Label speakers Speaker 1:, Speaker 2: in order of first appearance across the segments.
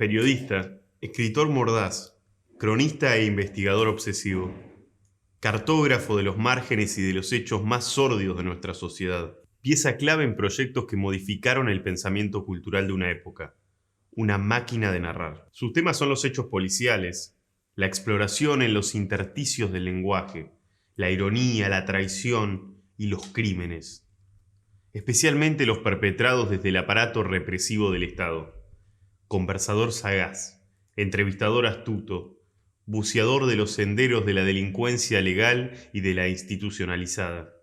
Speaker 1: Periodista, escritor mordaz, cronista e investigador obsesivo, cartógrafo de los márgenes y de los hechos más sórdidos de nuestra sociedad, pieza clave en proyectos que modificaron el pensamiento cultural de una época, una máquina de narrar. Sus temas son los hechos policiales, la exploración en los intersticios del lenguaje, la ironía, la traición y los crímenes, especialmente los perpetrados desde el aparato represivo del Estado. Conversador sagaz, entrevistador astuto, buceador de los senderos de la delincuencia legal y de la institucionalizada,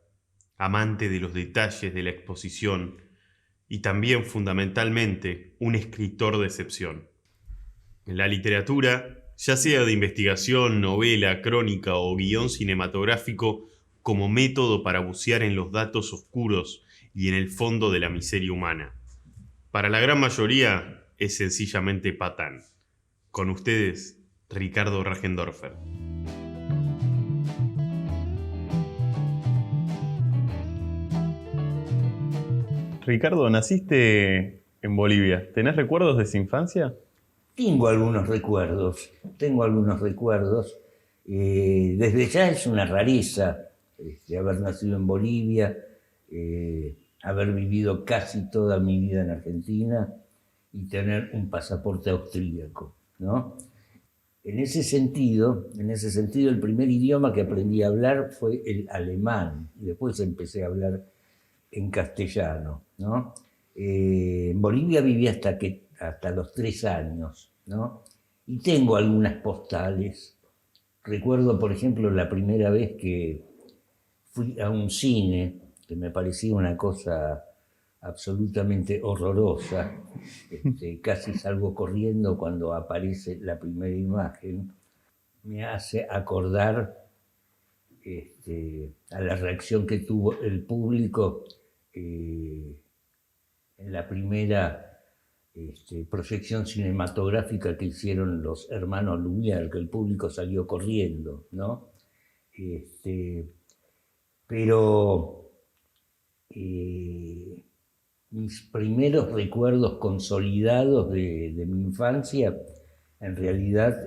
Speaker 1: amante de los detalles de la exposición y también, fundamentalmente, un escritor de excepción. En la literatura, ya sea de investigación, novela, crónica o guión cinematográfico, como método para bucear en los datos oscuros y en el fondo de la miseria humana. Para la gran mayoría, es sencillamente patán. Con ustedes, Ricardo Rajendorfer. Ricardo, naciste en Bolivia. ¿Tenés recuerdos de esa infancia?
Speaker 2: Tengo algunos recuerdos. Desde ya es una rareza haber nacido en Bolivia, haber vivido casi toda mi vida en Argentina y tener un pasaporte austríaco, ¿no? En ese sentido, el primer idioma que aprendí a hablar fue el alemán y después empecé a hablar en castellano, ¿no? En Bolivia viví hasta los 3 años, ¿no? Y tengo algunas postales. Recuerdo, por ejemplo, la primera vez que fui a un cine, que me parecía una cosa absolutamente horrorosa. Casi salgo corriendo cuando aparece la primera imagen. Me hace acordar a la reacción que tuvo el público en la primera proyección cinematográfica que hicieron los hermanos Lumière, que el público salió corriendo, ¿no? Pero mis primeros recuerdos consolidados de mi infancia, en realidad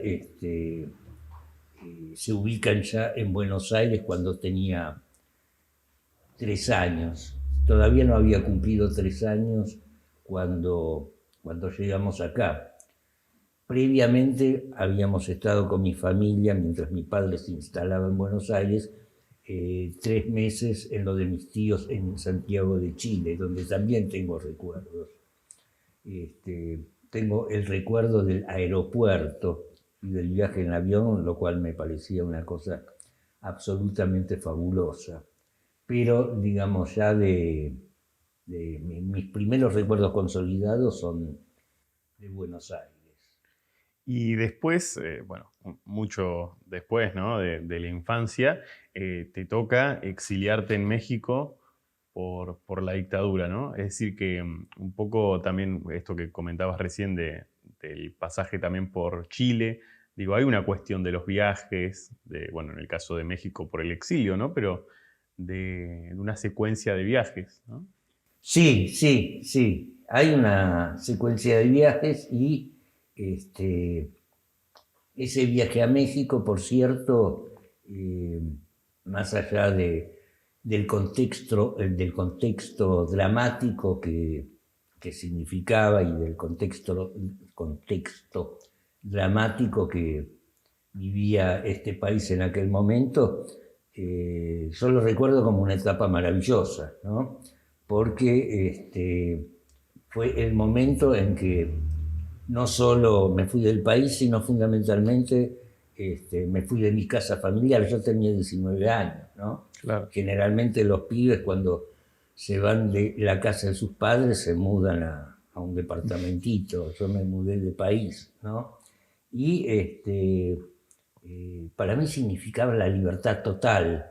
Speaker 2: se ubican ya en Buenos Aires cuando tenía 3 años. Todavía no había cumplido 3 años cuando llegamos acá. Previamente habíamos estado con mi familia, mientras mi padre se instalaba en Buenos Aires, 3 meses en lo de mis tíos en Santiago de Chile, donde también tengo recuerdos. Tengo el recuerdo del aeropuerto y del viaje en avión, lo cual me parecía una cosa absolutamente fabulosa. Pero, digamos, ya de mis primeros recuerdos consolidados son de Buenos Aires.
Speaker 1: Y después, mucho después, ¿no? de la infancia, te toca exiliarte en México por la dictadura, ¿no? Es decir que un poco también esto que comentabas recién del pasaje también por Chile, digo, hay una cuestión de los viajes, en el caso de México por el exilio, ¿no? Pero de una secuencia de viajes, ¿no?
Speaker 2: Sí. Hay una secuencia de viajes y ese viaje a México, por cierto, más allá del contexto dramático que significaba y del contexto dramático que vivía este país en aquel momento, yo lo recuerdo como una etapa maravillosa, ¿no? Porque fue el momento en que no solo me fui del país, sino fundamentalmente me fui de mi casa familiar. Yo tenía 19 años, ¿no?
Speaker 1: Claro.
Speaker 2: Generalmente los pibes cuando se van de la casa de sus padres se mudan a un departamentito. Yo me mudé de país, ¿no? Y para mí significaba la libertad total,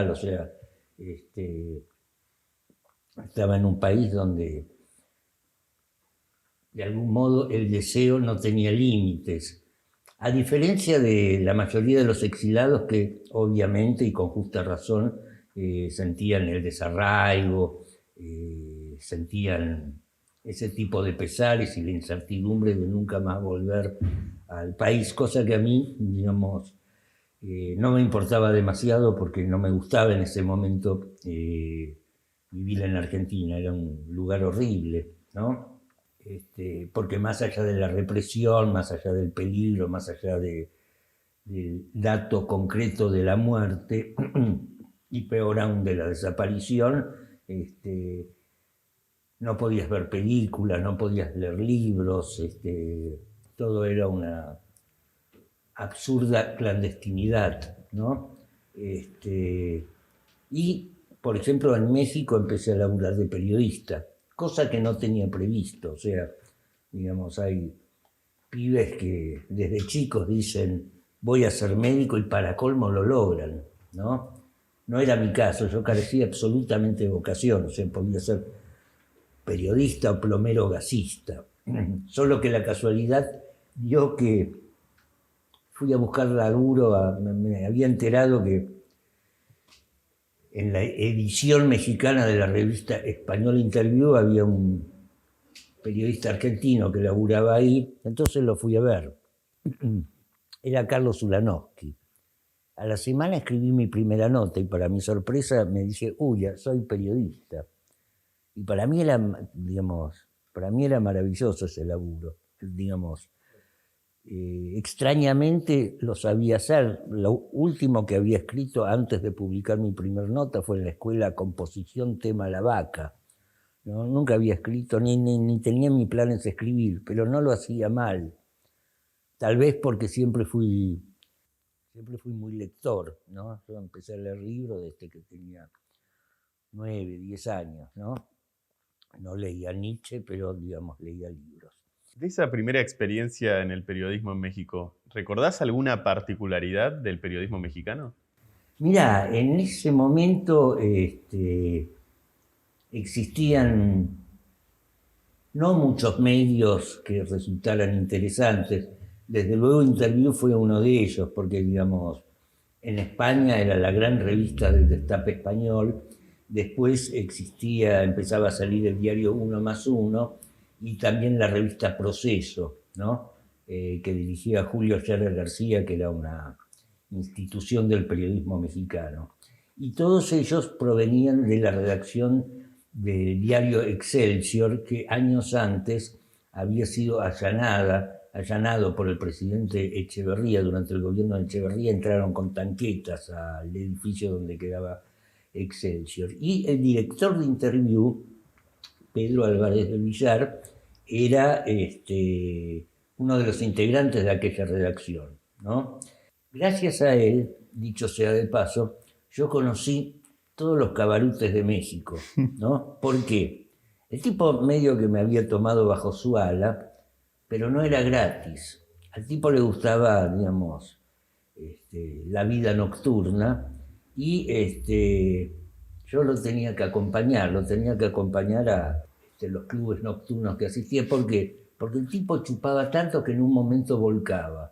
Speaker 2: o sea, estaba en un país donde de algún modo el deseo no tenía límites, a diferencia de la mayoría de los exilados que obviamente y con justa razón sentían el desarraigo, sentían ese tipo de pesares y la incertidumbre de nunca más volver al país, cosa que a mí, digamos, no me importaba demasiado porque no me gustaba en ese momento vivir en Argentina, era un lugar horrible, ¿no? Porque más allá de la represión, más allá del peligro, más allá del dato concreto de la muerte y peor aún de la desaparición, no podías ver películas, no podías leer libros, todo era una absurda clandestinidad, ¿no? Y, por ejemplo, en México empecé a laburar de periodista, cosa que no tenía previsto, o sea, digamos, hay pibes que desde chicos dicen voy a ser médico y para colmo lo logran, ¿no? No era mi caso, yo carecía absolutamente de vocación, o sea, podía ser periodista o plomero gasista. Solo que la casualidad dio que fui a buscar laburo, me había enterado que en la edición mexicana de la revista Español Interview había un periodista argentino que laburaba ahí, entonces lo fui a ver. Era Carlos Ulanowski. A la semana escribí mi primera nota y para mi sorpresa me dice, uy, soy periodista. Y para mí era, digamos, para mí era maravilloso ese laburo, digamos. Extrañamente lo sabía hacer. Lo último que había escrito antes de publicar mi primer nota fue en la escuela Composición Tema La Vaca. ¿No? Nunca había escrito, ni tenía en mis planes escribir, pero no lo hacía mal. Tal vez porque siempre fui muy lector, ¿no? Yo empecé a leer libros desde que tenía 9, 10 años, ¿no? No leía Nietzsche, pero, digamos, leía libros.
Speaker 1: De esa primera experiencia en el periodismo en México, ¿recordás alguna particularidad del periodismo mexicano?
Speaker 2: Mirá, en ese momento existían no muchos medios que resultaran interesantes. Desde luego Interview fue uno de ellos, porque, digamos, en España era la gran revista del destape español. Después empezaba a salir el diario Uno más Uno y también la revista Proceso, ¿no? Que dirigía Julio Scherer García, que era una institución del periodismo mexicano. Y todos ellos provenían de la redacción del diario Excelsior, que años antes había sido allanado por el presidente Echeverría. Durante el gobierno de Echeverría entraron con tanquetas al edificio donde quedaba Excelsior. Y el director de Interview, Pedro Álvarez del Villar, era uno de los integrantes de aquella redacción, ¿no? Gracias a él, dicho sea de paso, yo conocí todos los cabarutes de México, ¿no? ¿Por qué? El tipo medio que me había tomado bajo su ala, pero no era gratis. Al tipo le gustaba, digamos, la vida nocturna y yo lo tenía que acompañar a los clubes nocturnos que asistía. ¿Por qué? Porque el tipo chupaba tanto que en un momento volcaba.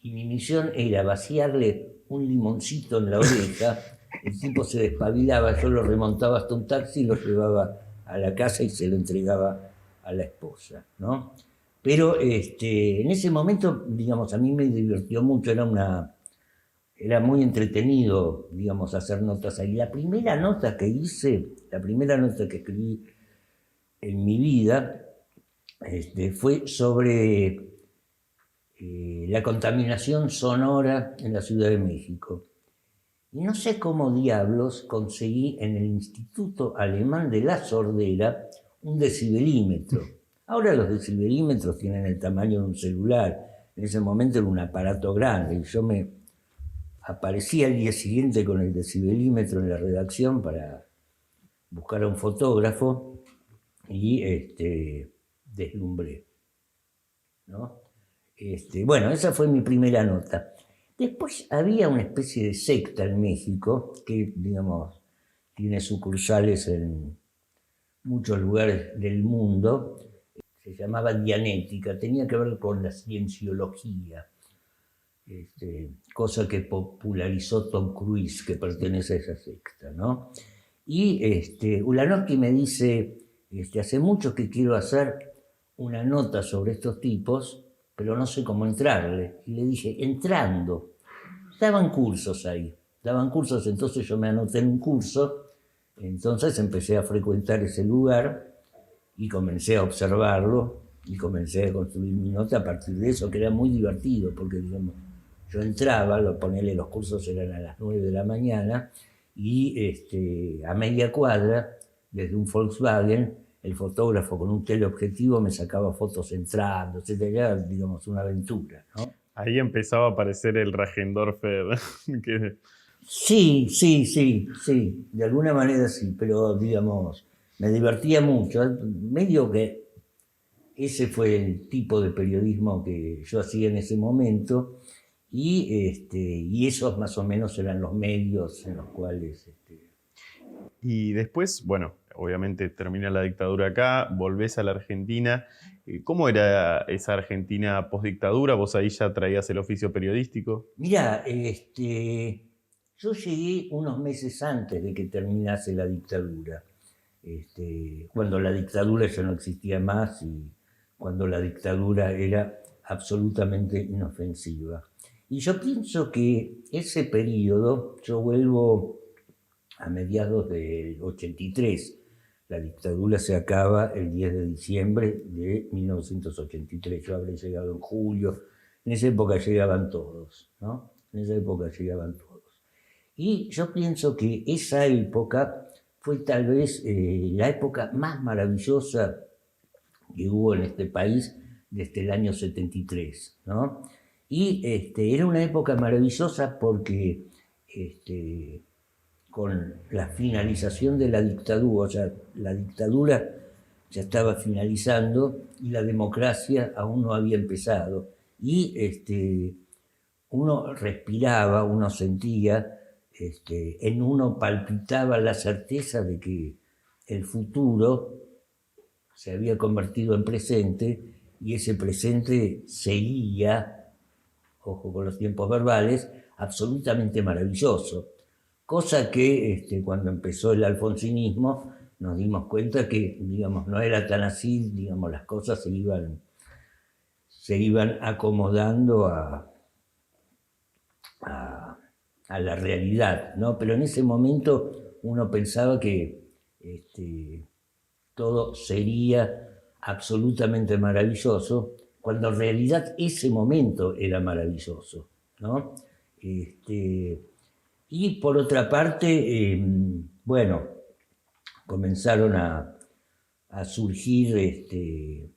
Speaker 2: Y mi misión era vaciarle un limoncito en la oreja, el tipo se despabilaba, yo lo remontaba hasta un taxi, lo llevaba a la casa y se lo entregaba a la esposa, ¿no? Pero en ese momento, digamos, a mí me divirtió mucho, era muy entretenido, digamos, hacer notas ahí. La primera nota que escribí en mi vida, fue sobre la contaminación sonora en la Ciudad de México. Y no sé cómo diablos conseguí en el Instituto Alemán de la Sordera un decibelímetro. Ahora los decibelímetros tienen el tamaño de un celular. En ese momento era un aparato grande y yo me aparecía al día siguiente con el decibelímetro en la redacción para buscar a un fotógrafo y deslumbré, ¿no? Bueno, esa fue mi primera nota. Después había una especie de secta en México que, digamos, tiene sucursales en muchos lugares del mundo. Se llamaba Dianética, tenía que ver con la cienciología, cosa que popularizó Tom Cruise, que pertenece a esa secta, ¿no? Y Ulanowski me dice, hace mucho que quiero hacer una nota sobre estos tipos, pero no sé cómo entrarle. Y le dije, entrando. Daban cursos ahí, entonces yo me anoté en un curso, entonces empecé a frecuentar ese lugar y comencé a observarlo y comencé a construir mi nota a partir de eso, que era muy divertido, porque digamos, yo entraba, los cursos eran a las 9 de la mañana, y a media cuadra, desde un Volkswagen, el fotógrafo con un teleobjetivo me sacaba fotos entrando, etcétera, era, digamos, una aventura, ¿no?
Speaker 1: Ahí empezaba a aparecer el Rajendorfer.
Speaker 2: Sí, de alguna manera sí, pero digamos, me divertía mucho, medio que ese fue el tipo de periodismo que yo hacía en ese momento, y esos más o menos eran los medios en los cuales...
Speaker 1: Y después, bueno, obviamente termina la dictadura acá, volvés a la Argentina. ¿Cómo era esa Argentina postdictadura? ¿Vos ahí ya traías el oficio periodístico?
Speaker 2: Mirá, yo llegué unos meses antes de que terminase la dictadura, cuando la dictadura ya no existía más y cuando la dictadura era absolutamente inofensiva. Y yo pienso que ese periodo, yo vuelvo a mediados del 83, la dictadura se acaba el 10 de diciembre de 1983, yo habré llegado en julio, en esa época llegaban todos, ¿no? En esa época llegaban todos. Y yo pienso que esa época fue tal vez la época más maravillosa que hubo en este país desde el año 73, ¿no? Y era una época maravillosa porque con la finalización de la dictadura, o sea, la dictadura ya estaba finalizando y la democracia aún no había empezado. Y uno respiraba, uno sentía, en uno palpitaba la certeza de que el futuro se había convertido en presente y ese presente seguía, ojo con los tiempos verbales, absolutamente maravilloso. Cosa que cuando empezó el alfonsinismo nos dimos cuenta que, digamos, no era tan así, digamos, las cosas se iban acomodando a la realidad, ¿no? Pero en ese momento uno pensaba que todo sería absolutamente maravilloso, cuando en realidad ese momento era maravilloso, ¿no? Y por otra parte, bueno, comenzaron a surgir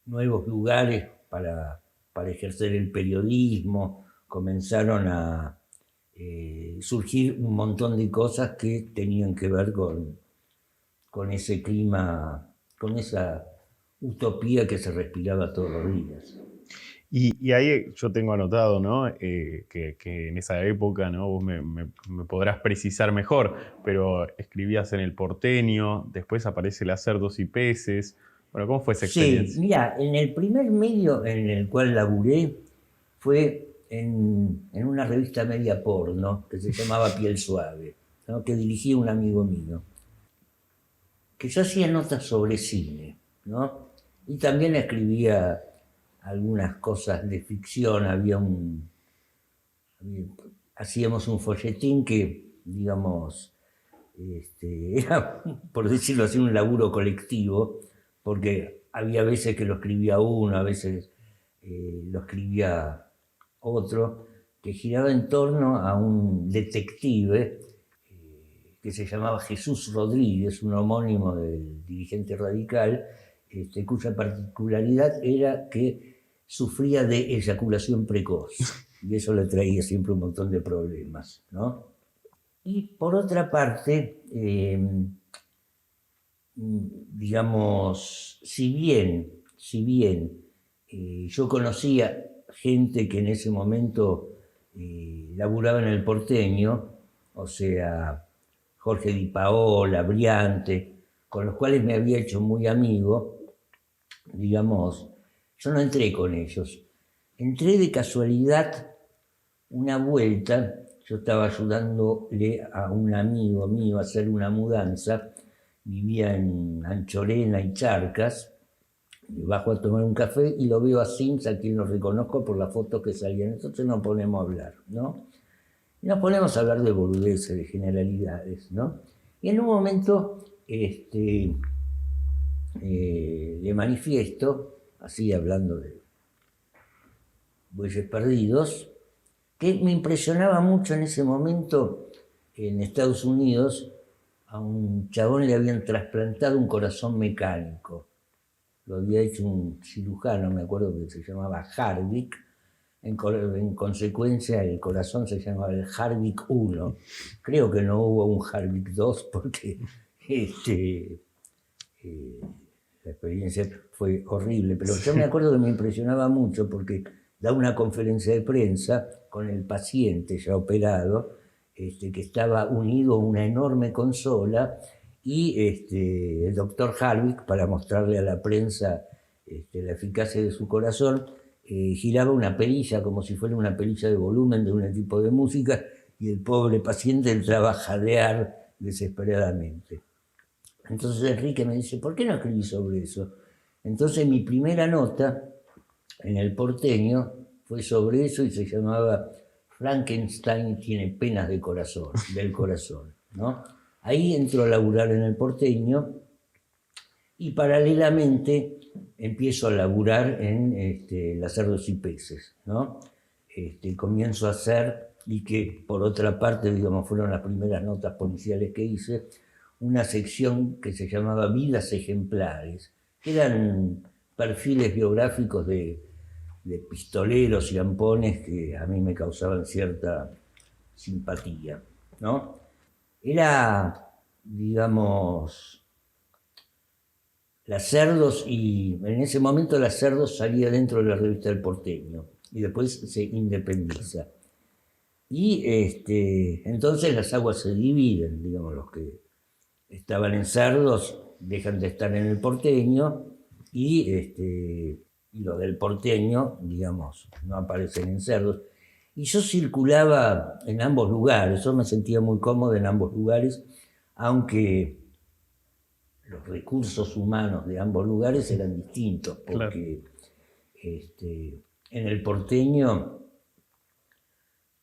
Speaker 2: nuevos lugares para ejercer el periodismo, comenzaron a surgir un montón de cosas que tenían que ver con ese clima, con esa utopía que se respiraba todos los días.
Speaker 1: Y ahí yo tengo anotado, ¿no? Que en esa época, ¿no? Vos me podrás precisar mejor, pero escribías en El Porteño, después aparece el Cerdos y Peces. Bueno, ¿cómo fue esa experiencia?
Speaker 2: Sí, mira, en el primer medio en el cual laburé fue en una revista media porno que se llamaba Piel Suave, ¿no? Que dirigía un amigo mío, que yo hacía notas sobre cine, ¿no? Y también escribía algunas cosas de ficción, hacíamos un folletín que, digamos, era, por decirlo así, un laburo colectivo, porque había veces que lo escribía uno, a veces lo escribía otro, que giraba en torno a un detective que se llamaba Jesús Rodríguez, un homónimo del dirigente radical, cuya particularidad era que sufría de eyaculación precoz, y eso le traía siempre un montón de problemas, ¿no? Y por otra parte, digamos, si bien yo conocía gente que en ese momento laburaba en El Porteño, o sea, Jorge Di Paola, Briante, con los cuales me había hecho muy amigo, digamos, yo no entré con ellos. Entré de casualidad una vuelta, yo estaba ayudándole a un amigo mío a hacer una mudanza, vivía en Anchorena y Charcas, y bajo a tomar un café y lo veo a Sims, a quien lo reconozco por las fotos que salían. Entonces nos ponemos a hablar, ¿no? Y nos ponemos a hablar de boludeces, de generalidades, ¿no? Y en un momento le manifiesto, así hablando de Bueyes Perdidos, que me impresionaba mucho en ese momento en Estados Unidos. A un chabón le habían trasplantado un corazón mecánico. Lo había hecho un cirujano, me acuerdo que se llamaba Harvick. En consecuencia, el corazón se llamaba el Harvick 1. Creo que no hubo un Harvick 2 porque la experiencia fue horrible. Pero yo me acuerdo que me impresionaba mucho porque da una conferencia de prensa con el paciente ya operado, que estaba unido a una enorme consola, y el doctor Harvick, para mostrarle a la prensa la eficacia de su corazón, giraba una perilla como si fuera una perilla de volumen de un equipo de música, y el pobre paciente entraba a jadear desesperadamente. Entonces Enrique me dice, ¿por qué no escribí sobre eso? Entonces mi primera nota en El Porteño fue sobre eso y se llamaba Frankenstein tiene penas de corazón, del corazón, ¿no? Ahí entro a laburar en El Porteño y paralelamente empiezo a laburar en Las Cerdos y Peces, ¿no? Comienzo a hacer, y que por otra parte, digamos, fueron las primeras notas policiales que hice, una sección que se llamaba Vidas Ejemplares, que eran perfiles biográficos de pistoleros y ampones que a mí me causaban cierta simpatía, ¿no? Era, digamos, Las Cerdos, y en ese momento Las Cerdos salía dentro de la revista El Porteño y después se independiza. Y entonces las aguas se dividen, digamos, los que estaban en Cerdos dejan de estar en El Porteño, y los del Porteño, digamos, no aparecen en Cerdos. Y yo circulaba en ambos lugares, yo me sentía muy cómodo en ambos lugares, aunque los recursos humanos de ambos lugares eran distintos, porque en El Porteño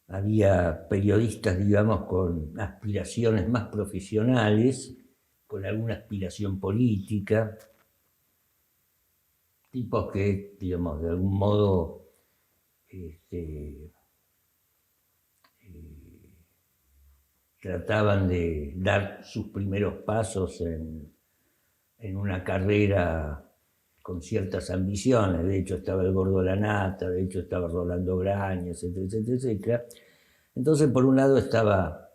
Speaker 2: había periodistas, digamos, con aspiraciones más profesionales, con alguna aspiración política, tipos que, digamos, de algún modo trataban de dar sus primeros pasos en una carrera con ciertas ambiciones. De hecho estaba el Gordo Lanata, de hecho estaba Rolando Graña, etcétera, etcétera, etcétera. Entonces, por un lado estaba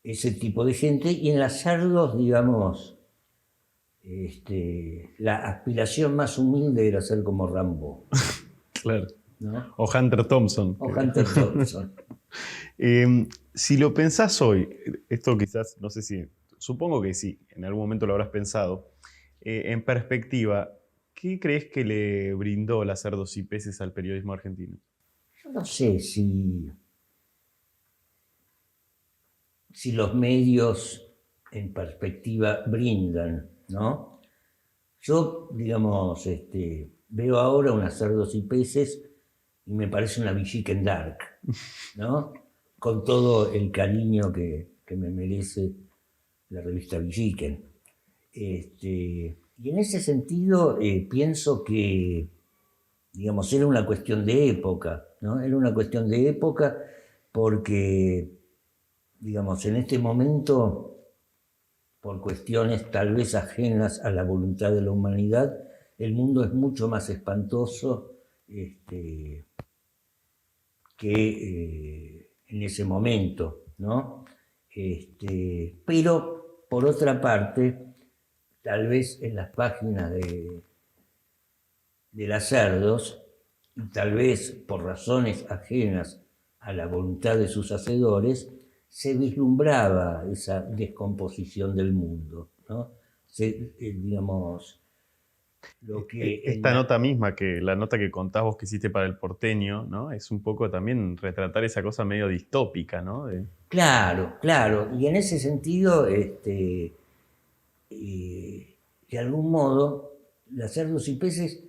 Speaker 2: ese tipo de gente, y en Las Cerdos, digamos, la aspiración más humilde era ser como Rambo.
Speaker 1: Claro.
Speaker 2: ¿No?
Speaker 1: O Hunter Thompson.
Speaker 2: O Hunter Thompson.
Speaker 1: Si lo pensás hoy, esto quizás, no sé si, supongo que sí, en algún momento lo habrás pensado, en perspectiva, ¿qué crees que le brindó Las Cerdos y Peces al periodismo argentino?
Speaker 2: Yo no sé si los medios en perspectiva brindan, ¿no? Yo, digamos, veo ahora unas Cerdos y Peces y me parece una Villiquen Dark, ¿no? Con todo el cariño que me merece la revista Villiquen. Y en ese sentido pienso que, digamos, era una cuestión de época, ¿no? Era una cuestión de época porque, digamos, en este momento, por cuestiones tal vez ajenas a la voluntad de la humanidad, el mundo es mucho más espantoso que en ese momento, ¿no? Pero, por otra parte, tal vez en las páginas de Las Cerdos, y tal vez por razones ajenas a la voluntad de sus hacedores, se vislumbraba esa descomposición del mundo, ¿no? Digamos, lo que
Speaker 1: Esta nota misma, que la nota que contás vos que hiciste para El Porteño, ¿no? Es un poco también retratar esa cosa medio distópica, ¿no?
Speaker 2: Claro, claro. Y en ese sentido, de algún modo, Las Cerdos y Peces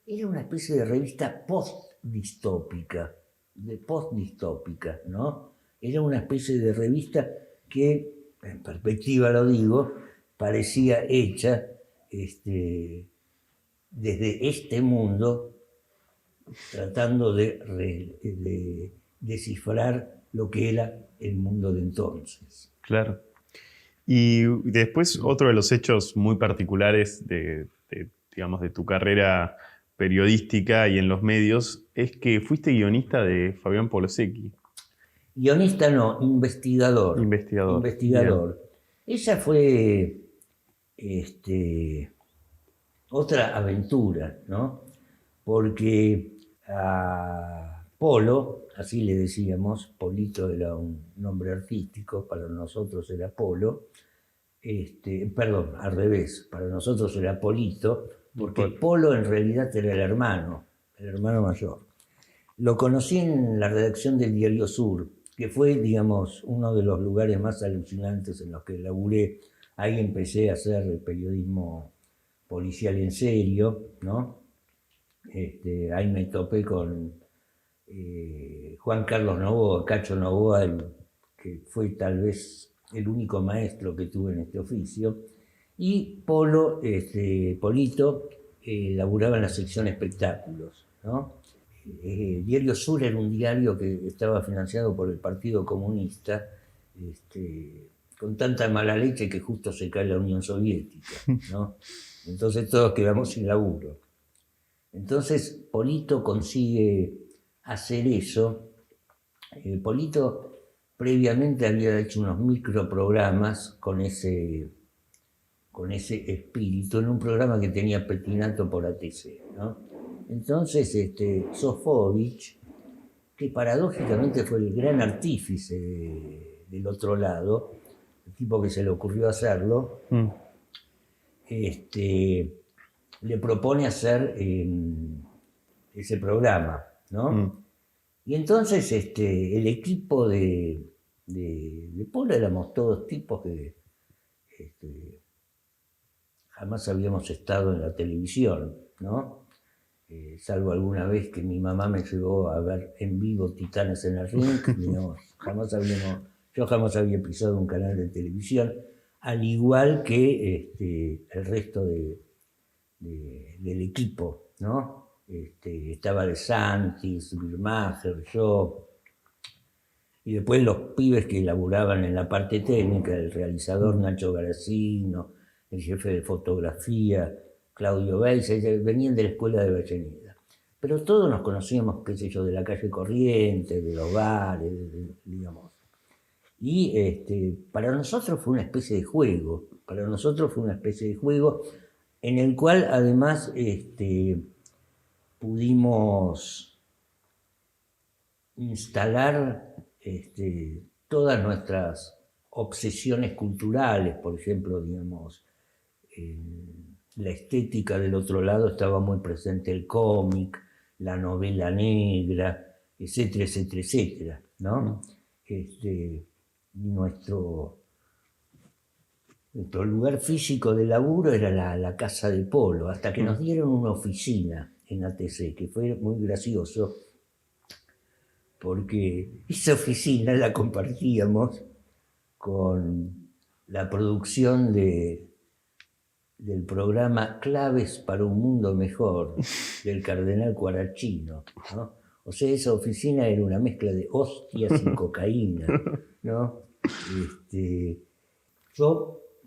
Speaker 2: era una especie de revista post-distópica, ¿no? Era una especie de revista que, en perspectiva lo digo, parecía hecha desde este mundo, tratando de descifrar lo que era el mundo de entonces.
Speaker 1: Claro. Y después otro de los hechos muy particulares digamos, de tu carrera periodística y en los medios es que fuiste guionista de Fabián Polosecchi.
Speaker 2: Guionista no, investigador.
Speaker 1: Investigador.
Speaker 2: Esa fue otra aventura, ¿no? Porque a Polo, así le decíamos, Polito era un nombre artístico, para nosotros era Polo, perdón, al revés, para nosotros era Polito, porque Polo en realidad era el hermano mayor. Lo conocí en la redacción del Diario Sur, que fue, digamos, uno de los lugares más alucinantes en los que laburé. Ahí empecé a hacer periodismo policial en serio, ¿no? Ahí me topé con Juan Carlos Novoa, Cacho Novoa, que fue tal vez el único maestro que tuve en este oficio, y Polito laburaba en la sección espectáculos, ¿no? Diario Sur era un diario que estaba financiado por el Partido Comunista, con tanta mala leche que justo se cae la Unión Soviética, ¿no? Entonces todos quedamos sin laburo. Entonces Polito consigue hacer eso. Polito previamente había hecho unos microprogramas con ese espíritu en un programa que tenía Petinato por ATC, ¿no? Entonces Sofovich, que paradójicamente fue el gran artífice del otro lado, el tipo que se le ocurrió hacerlo, le propone hacer ese programa, ¿no? Y entonces el equipo de Polo éramos todos tipos que jamás habíamos estado en la televisión, ¿no? Salvo alguna vez que mi mamá me llevó a ver en vivo Titanes en el Ring, digamos, yo jamás había pisado un canal de televisión, al igual que el resto del equipo, ¿no? Estaba De Santis, Birmacher, yo, y después los pibes que laburaban en la parte técnica, el realizador Nacho Garacino, el jefe de fotografía Claudio Beis, venían de la escuela de Avellaneda. Pero todos nos conocíamos, qué sé yo, de la calle Corrientes, de los bares, digamos. Y para nosotros fue una especie de juego, en el cual además pudimos instalar todas nuestras obsesiones culturales, por ejemplo, digamos, la estética del otro lado estaba muy presente el cómic, la novela negra, etcétera, etcétera, etcétera, ¿no? Nuestro lugar físico de laburo era la casa de Polo, hasta que nos dieron una oficina en ATC, que fue muy gracioso, porque esa oficina la compartíamos con la producción del programa Claves para un Mundo Mejor, del cardenal Guarachino, ¿no? O sea, esa oficina era una mezcla de hostias y cocaína, ¿no?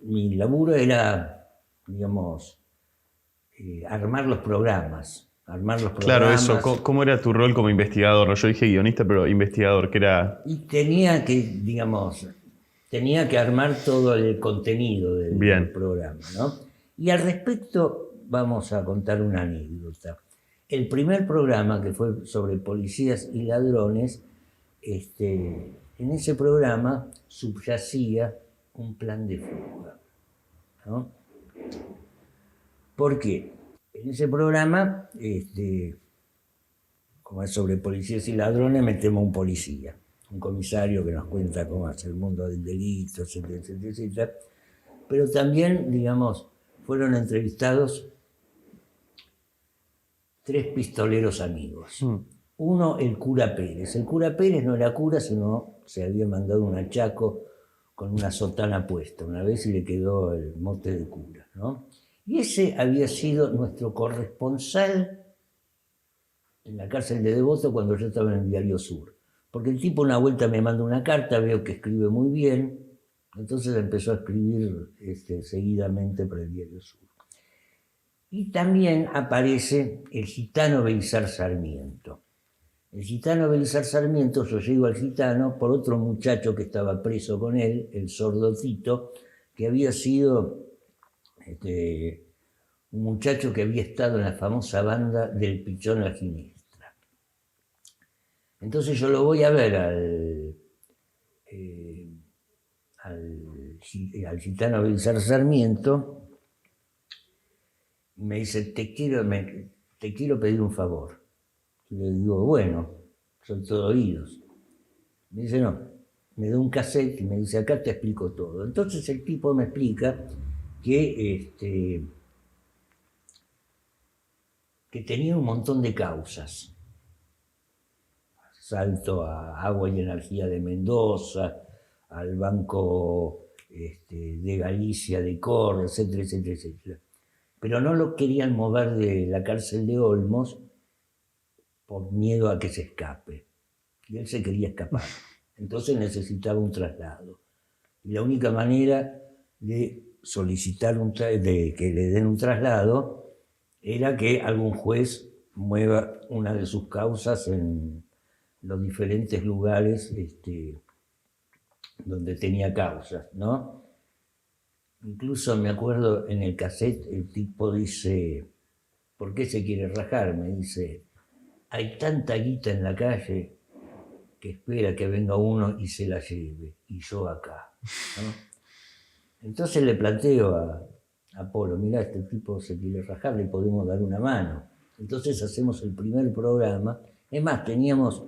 Speaker 2: Mi laburo era, digamos, armar los programas.
Speaker 1: Claro, eso. ¿Cómo era tu rol como investigador? Yo dije guionista, pero investigador, que era...
Speaker 2: Y tenía que armar todo el contenido del programa, ¿no? Y al respecto vamos a contar una anécdota. El primer programa, que fue sobre policías y ladrones, en ese programa subyacía un plan de fuga, ¿no? ¿Por qué? En ese programa, como es sobre policías y ladrones, metemos un policía, un comisario que nos cuenta cómo es el mundo del delito, etcétera, etcétera, etcétera. pero también, digamos, fueron entrevistados 3 pistoleros amigos. Uno, el cura Pérez. El cura Pérez no era cura, sino se había mandado un achaco con una sotana puesta una vez y le quedó el mote de cura, ¿no? Y ese había sido nuestro corresponsal en la cárcel de Devoto cuando yo estaba en el Diario Sur. Porque el tipo una vuelta me manda una carta, veo que escribe muy bien, entonces empezó a escribir seguidamente para el Diario Sur. Y también aparece el gitano Belizar Sarmiento. El gitano Belizar Sarmiento, yo llego al gitano por otro muchacho que estaba preso con él, el sordo Tito, que había sido un muchacho que había estado en la famosa banda del Pichón La Ginestra. Entonces yo lo voy a ver al gitano Belizar Sarmiento y me dice, te quiero pedir un favor. Y le digo, bueno, soy todo oídos. Me dice, no, me da un cassette y me dice, acá te explico todo. Entonces el tipo me explica que tenía un montón de causas. Salto a Agua y Energía de Mendoza, al Banco de Galicia de Córdoba, etcétera, etcétera, etcétera. Pero no lo querían mover de la cárcel de Olmos por miedo a que se escape. Y él se quería escapar. Entonces necesitaba un traslado. Y la única manera de solicitar que le den un traslado era que algún juez mueva una de sus causas en los diferentes lugares donde tenía causas, ¿no? Incluso me acuerdo en el cassette el tipo dice, ¿por qué se quiere rajar? Me dice, hay tanta guita en la calle que espera que venga uno y se la lleve, y yo acá, ¿no? Entonces le planteo a Polo, mirá, este tipo se quiere rajar, le podemos dar una mano. Entonces hacemos el primer programa. Es más, teníamos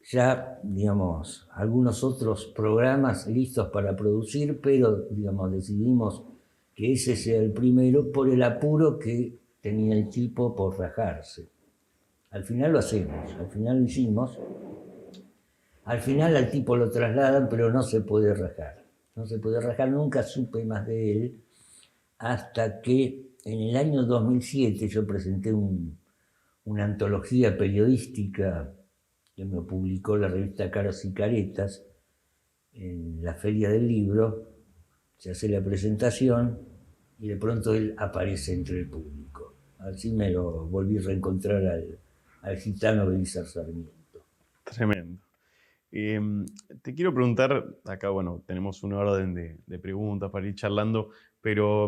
Speaker 2: ya, digamos, algunos otros programas listos para producir, pero, digamos, decidimos que ese sea el primero por el apuro que tenía el tipo por rajarse. Al final lo hacemos, al final lo hicimos. Al final al tipo lo trasladan, pero no se puede rajar. No se puede rajar, nunca supe más de él, hasta que en el año 2007 yo presenté una antología periodística que me publicó la revista Caras y Caretas en la Feria del Libro. Se hace la presentación y de pronto él aparece entre el público. Así me lo volví a reencontrar al gitano Belizar Sarmiento.
Speaker 1: Tremendo. Te quiero preguntar, acá bueno, tenemos una orden de preguntas para ir charlando, pero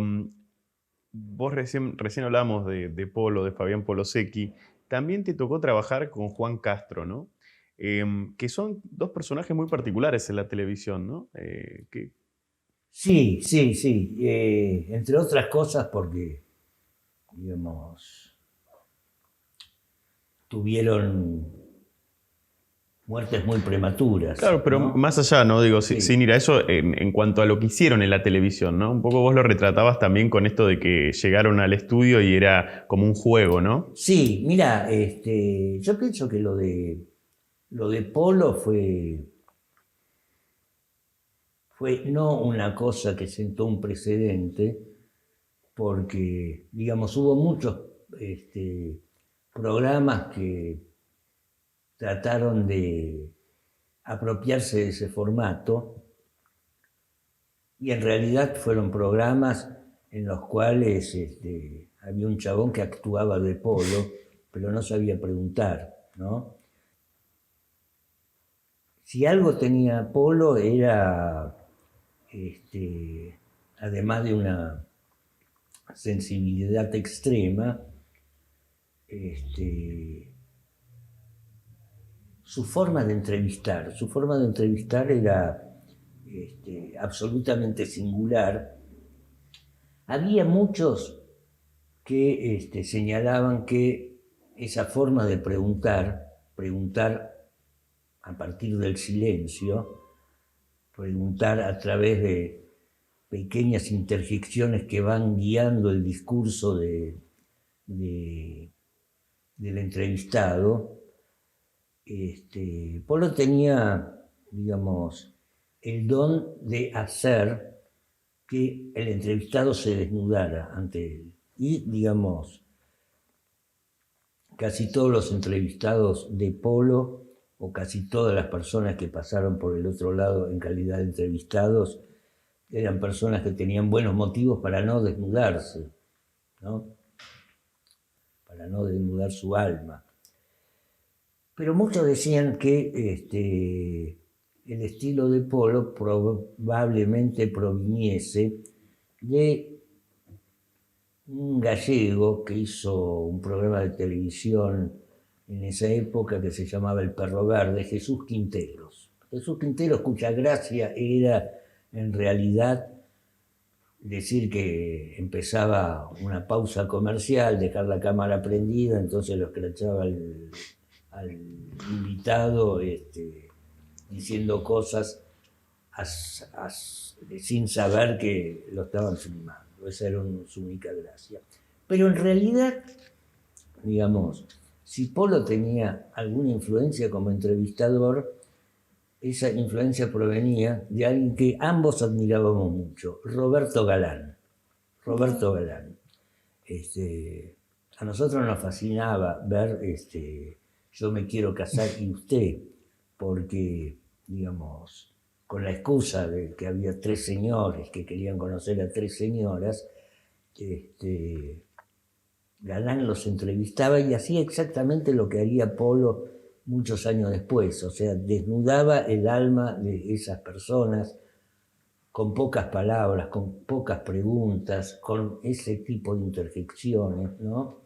Speaker 1: vos recién hablábamos de Polo, de Fabián Polosecchi, también te tocó trabajar con Juan Castro, ¿no? Que son 2 personajes muy particulares en la televisión, ¿no?
Speaker 2: Sí. Entre otras cosas porque, digamos, tuvieron muertes muy prematuras.
Speaker 1: Claro, pero
Speaker 2: ¿no?
Speaker 1: más allá, ¿no? Digo,
Speaker 2: Sí.
Speaker 1: sin ir a eso, en cuanto a lo que hicieron en la televisión, ¿no? Un poco vos lo retratabas también con esto de que llegaron al estudio y era como un juego, ¿no?
Speaker 2: Sí, mira, yo pienso que lo de Polo fue no una cosa que sentó un precedente, porque, digamos, hubo muchos programas que trataron de apropiarse de ese formato y en realidad fueron programas en los cuales había un chabón que actuaba de Polo, pero no sabía preguntar, ¿no? Si algo tenía Polo era, además de una sensibilidad extrema, su forma de entrevistar era absolutamente singular. Había muchos que señalaban que esa forma de preguntar a partir del silencio, preguntar a través pequeñas interjecciones que van guiando el discurso del entrevistado, Polo tenía, digamos, el don de hacer que el entrevistado se desnudara ante él. Y, digamos, casi todos los entrevistados de Polo, o casi todas las personas que pasaron por el otro lado en calidad de entrevistados, eran personas que tenían buenos motivos para no desnudarse, ¿no? Para no desnudar su alma. Pero muchos decían que el estilo de Polo probablemente proviniese de un gallego que hizo un programa de televisión en esa época que se llamaba El Perro Verde, Jesús Quinteros. Jesús Quinteros, cuya gracia era en realidad decir que empezaba una pausa comercial, dejar la cámara prendida, entonces lo escrachaba al invitado diciendo cosas sin saber que lo estaban filmando. Esa era su única gracia. Pero en realidad, digamos, si Polo tenía alguna influencia como entrevistador, esa influencia provenía de alguien que ambos admirábamos mucho, Roberto Galán. Roberto Galán. A nosotros nos fascinaba ver Yo me quiero casar y usted, porque, digamos, con la excusa de que había 3 señores que querían conocer a 3 señoras, Galán los entrevistaba y hacía exactamente lo que haría Polo muchos años después, o sea, desnudaba el alma de esas personas con pocas palabras, con pocas preguntas, con ese tipo de interjecciones, ¿no?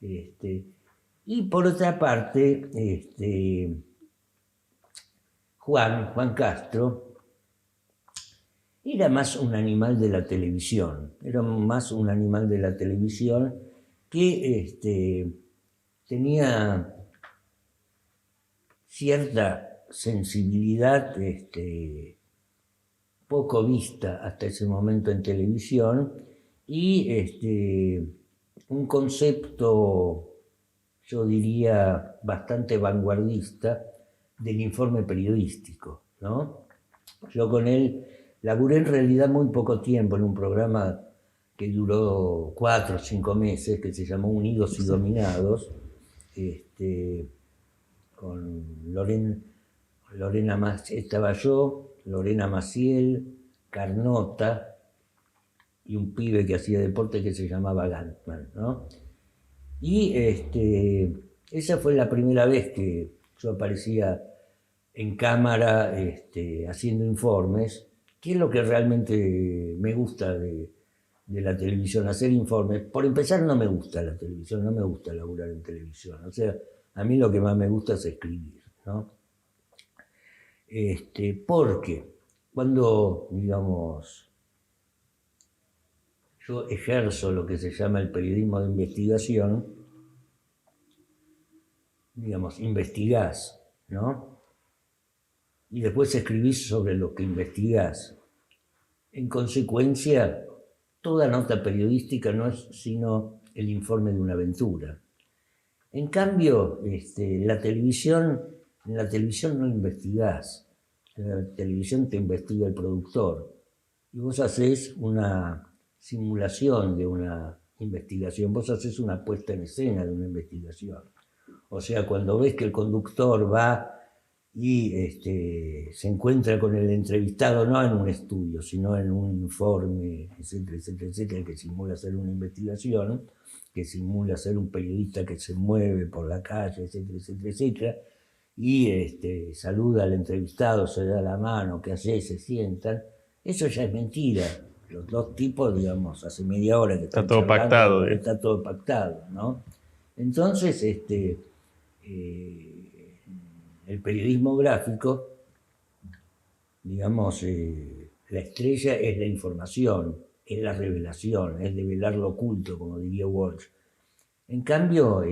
Speaker 2: Y por otra parte, Juan Castro era más un animal de la televisión, que tenía cierta sensibilidad poco vista hasta ese momento en televisión y un concepto, yo diría, bastante vanguardista del informe periodístico, ¿no? Yo con él laburé en realidad muy poco tiempo en un programa que duró 4 o 5 meses, que se llamó Unidos y Dominados, con Lorena estaba yo, Lorena Maciel, Carnota y un pibe que hacía deporte que se llamaba Gantman, ¿no? Y esa fue la primera vez que yo aparecía en cámara haciendo informes, que es lo que realmente me gusta de la televisión, hacer informes. Por empezar, no me gusta la televisión, no me gusta laburar en televisión. O sea, a mí lo que más me gusta es escribir, ¿no? Porque cuando, digamos, yo ejerzo lo que se llama el periodismo de investigación, digamos, investigás, ¿no? Y después escribís sobre lo que investigás. En consecuencia, toda nota periodística no es sino el informe de una aventura. En cambio, en la televisión no investigás. En la televisión te investiga el productor. Y vos haces una simulación de una investigación, vos haces una puesta en escena de una investigación. O sea, cuando ves que el conductor va y se encuentra con el entrevistado no en un estudio, sino en un informe, etcétera, etcétera, etcétera, que simula hacer una investigación, que simula ser un periodista que se mueve por la calle, etcétera, etcétera, etcétera, y saluda al entrevistado, se da la mano, ¿qué hace? Se sientan. Eso ya es mentira. Los dos tipos, digamos, hace media hora que
Speaker 1: está todo pactado.
Speaker 2: Está todo pactado, ¿no? Entonces, el periodismo gráfico, digamos, la estrella es la información, es la revelación, es develar lo oculto, como diría Walsh. En cambio,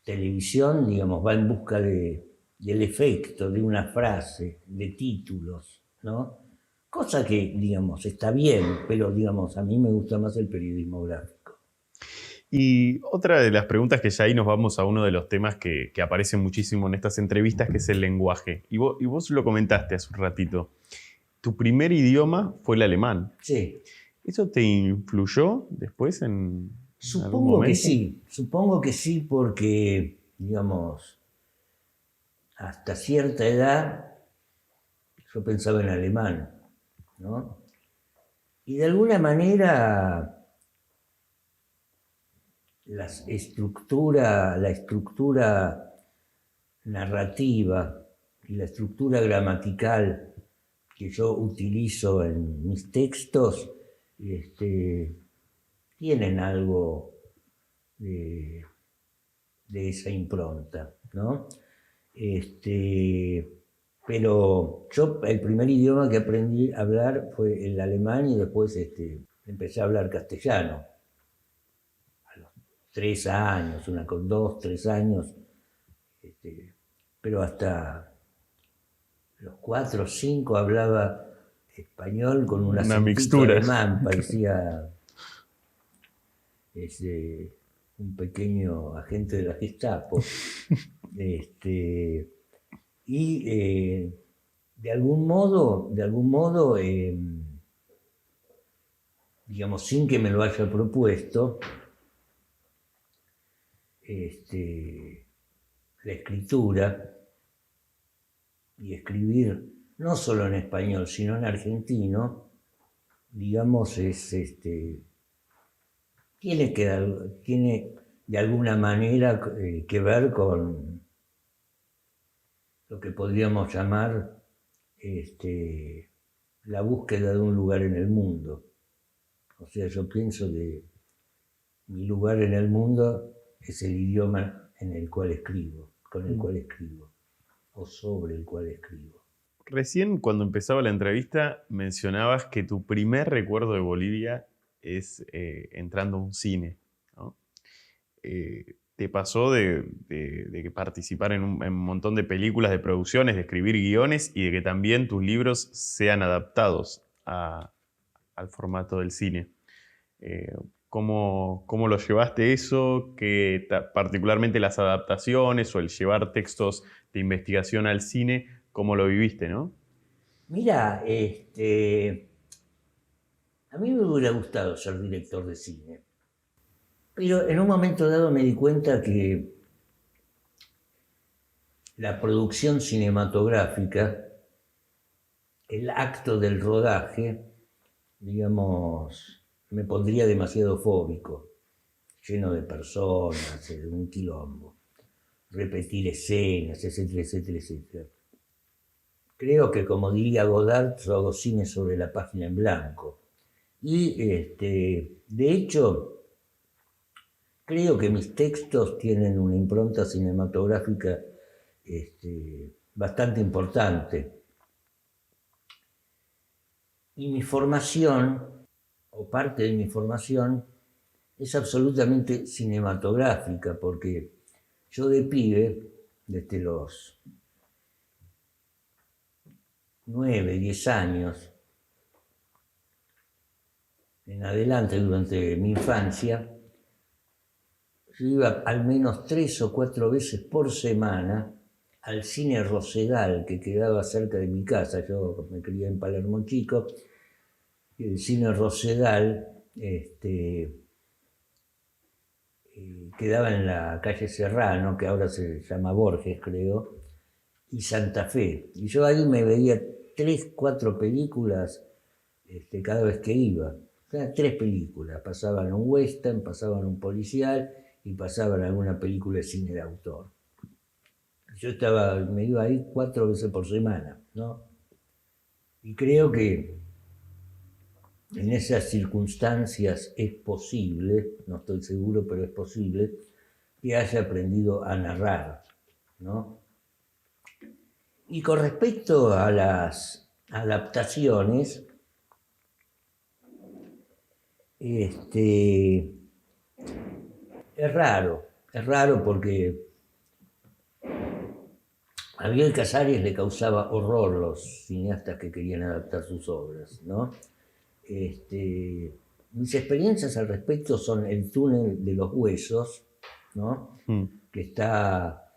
Speaker 2: televisión, digamos, va en busca del efecto, de una frase, de títulos, ¿no? Cosa que, digamos, está bien, pero, digamos, a mí me gusta más el periodismo gráfico.
Speaker 1: Y otra de las preguntas que ya ahí nos vamos a uno de los temas que aparecen muchísimo en estas entrevistas, que es el lenguaje. Y vos lo comentaste hace un ratito. Tu primer idioma fue el alemán.
Speaker 2: Sí,
Speaker 1: ¿Eso te influyó después en algún momento?
Speaker 2: supongo que sí, porque, digamos, hasta cierta edad yo pensaba en alemán, ¿no? Y de alguna manera la estructura narrativa y la estructura gramatical que yo utilizo en mis textos tienen algo de, de esa impronta, ¿no? Pero yo el primer idioma que aprendí a hablar fue el alemán y después empecé a hablar castellano. A los 3 años, 2, 3 años, pero hasta los 4 o 5 hablaba español con un
Speaker 1: Una
Speaker 2: acentito
Speaker 1: mixtura.
Speaker 2: alemán, parecía un pequeño agente de la Gestapo. Y de algún modo, digamos, sin que me lo haya propuesto, la escritura y escribir no solo en español, sino en argentino, digamos, tiene de alguna manera que ver con lo que podríamos llamar la búsqueda de un lugar en el mundo. O sea, yo pienso que mi lugar en el mundo es el idioma en el cual escribo, con el cual escribo, o sobre el cual escribo.
Speaker 1: Recién cuando empezaba la entrevista mencionabas que tu primer recuerdo de Bolivia es entrando a un cine, ¿no? ¿Te pasó de participar en un montón de películas, de producciones, de escribir guiones y de que también tus libros sean adaptados al formato del cine? ¿Cómo lo llevaste eso? Particularmente las adaptaciones o el llevar textos de investigación al cine, ¿cómo lo viviste, no?
Speaker 2: Mira, a mí me hubiera gustado ser director de cine, pero en un momento dado me di cuenta que la producción cinematográfica, el acto del rodaje, digamos, me pondría demasiado fóbico, lleno de personas, un quilombo, repetir escenas, etcétera, etcétera, etcétera. Creo que, como diría Godard, yo hago cine sobre la página en blanco. Y, de hecho, creo que mis textos tienen una impronta cinematográfica bastante importante. Y mi formación, o parte de mi formación, es absolutamente cinematográfica, porque yo de pibe, desde los 9, 10 años en adelante, durante mi infancia, yo iba al menos 3 o 4 veces por semana al cine Rosedal, que quedaba cerca de mi casa. Yo me crié en Palermo Chico, y el cine Rosedal quedaba en la calle Serrano, que ahora se llama Borges, creo, y Santa Fe. Y yo ahí me veía 3, 4 películas cada vez que iba. O sea, 3 películas. Pasaban un western, pasaban un policial y pasaban alguna película de cine de autor. Yo me iba ahí 4 veces por semana, ¿no? Y creo que en esas circunstancias es posible, no estoy seguro, pero es posible, que haya aprendido a narrar, ¿no? Y con respecto a las adaptaciones, es raro porque A Bioy Casares le causaba horror los cineastas que querían adaptar sus obras, ¿no? Mis experiencias al respecto son El túnel de los huesos, ¿no? Que está,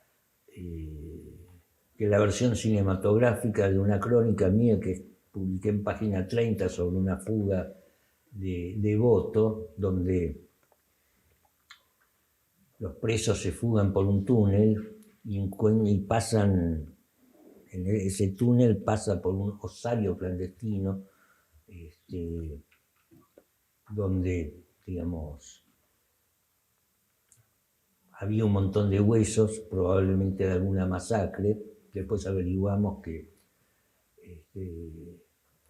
Speaker 2: que es la versión cinematográfica de una crónica mía que publiqué en página 30 sobre una fuga de Devoto, donde los presos se fugan por un túnel y pasan, en ese túnel pasa por un osario clandestino, donde, digamos, había un montón de huesos, probablemente de alguna masacre. Después averiguamos que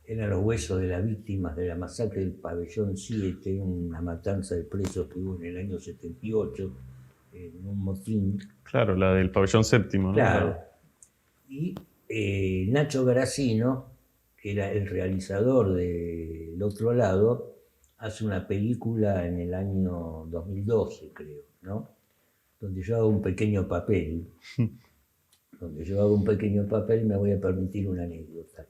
Speaker 2: eran los huesos de las víctimas de la masacre del Pabellón 7, una matanza de presos que hubo en el año 78, en un motín.
Speaker 1: Claro, la del Pabellón Séptimo, ¿no?
Speaker 2: Claro. Y Nacho Garacino, que era el realizador de El Otro Lado, hace una película en el año 2012, creo, ¿no? Donde yo hago un pequeño papel. Me voy a permitir una anécdota.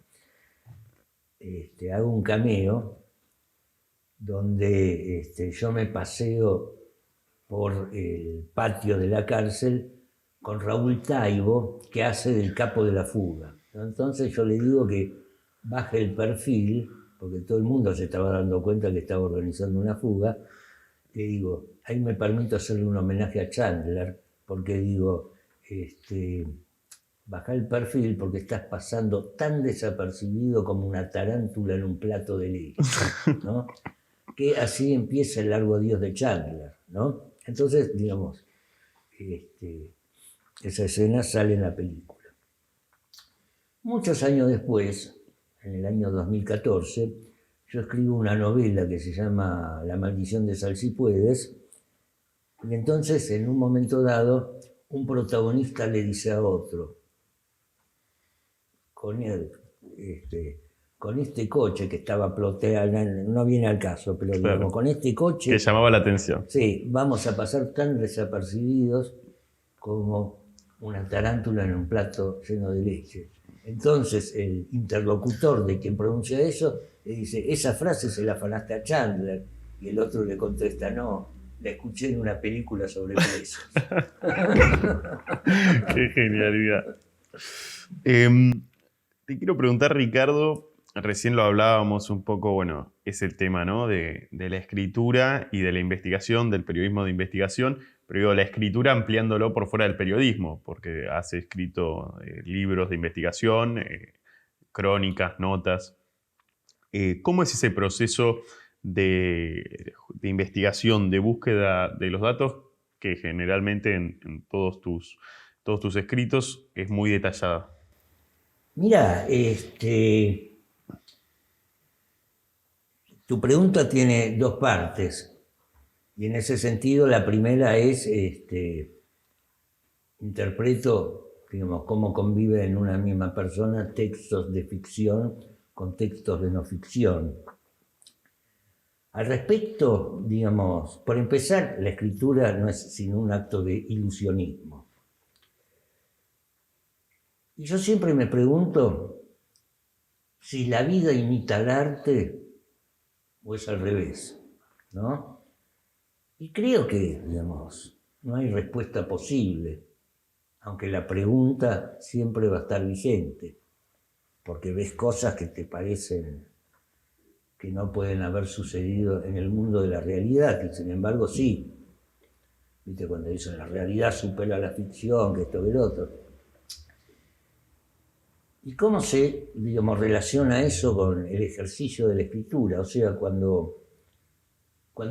Speaker 2: Hago un cameo donde yo me paseo por el patio de la cárcel con Raúl Taibo, que hace del capo de la fuga. Entonces yo le digo que baje el perfil, porque todo el mundo se estaba dando cuenta que estaba organizando una fuga. Le digo, ahí me permito hacerle un homenaje a Chandler, porque digo, baja el perfil porque estás pasando tan desapercibido como una tarántula en un plato de leche, ¿no? Que así empieza el largo adiós de Chandler, ¿no? Entonces, digamos, esa escena sale en la película. Muchos años después, en el año 2014, yo escribo una novela que se llama La maldición de Sal si puedes, y entonces, en un momento dado, un protagonista le dice a otro, con este coche que estaba ploteando, no viene al caso, pero
Speaker 1: claro,
Speaker 2: digamos, con este coche...
Speaker 1: Que llamaba la atención.
Speaker 2: Sí, vamos a pasar tan desapercibidos como una tarántula en un plato lleno de leche. Entonces el interlocutor de quien pronuncia eso le dice, esa frase se la afanaste a Chandler, y el otro le contesta, no, la escuché en una película sobre presos.
Speaker 1: Qué genialidad. Te quiero preguntar, Ricardo, recién lo hablábamos un poco, bueno, es el tema, ¿no? de la escritura y de la investigación, del periodismo de investigación, pero digo, la escritura ampliándolo por fuera del periodismo, porque has escrito libros de investigación, crónicas, notas. ¿Cómo es ese proceso de investigación, de búsqueda de los datos, que generalmente en todos tus escritos es muy detallada?
Speaker 2: Mira, tu pregunta tiene dos partes. Y en ese sentido, la primera es, interpreto, digamos, cómo convive en una misma persona textos de ficción con textos de no ficción. Al respecto, digamos, por empezar, la escritura no es sino un acto de ilusionismo. Y yo siempre me pregunto si la vida imita al arte o es al revés, ¿no? Y creo que, digamos, no hay respuesta posible, aunque la pregunta siempre va a estar vigente, porque ves cosas que te parecen que no pueden haber sucedido en el mundo de la realidad, y sin embargo sí. ¿Viste? Cuando dicen la realidad supera la ficción, que esto que el otro. ¿Y cómo se, digamos, relaciona eso con el ejercicio de la escritura? O sea, cuando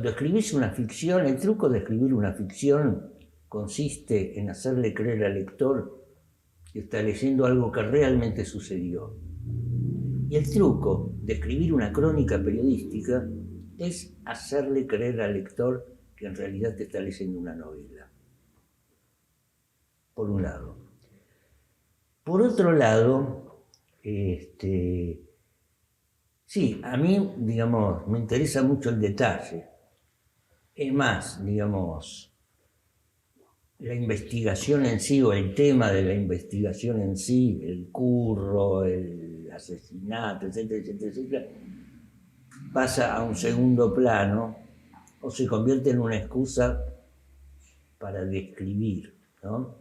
Speaker 2: escribís una ficción, el truco de escribir una ficción consiste en hacerle creer al lector que está leyendo algo que realmente sucedió. Y el truco de escribir una crónica periodística es hacerle creer al lector que en realidad te está leyendo una novela. Por un lado. Por otro lado, sí, a mí, digamos, me interesa mucho el detalle. Es más, digamos, la investigación en sí, o el tema de la investigación en sí, el curro, el asesinato, etcétera, etcétera, etcétera, pasa a un segundo plano o se convierte en una excusa para describir, ¿no?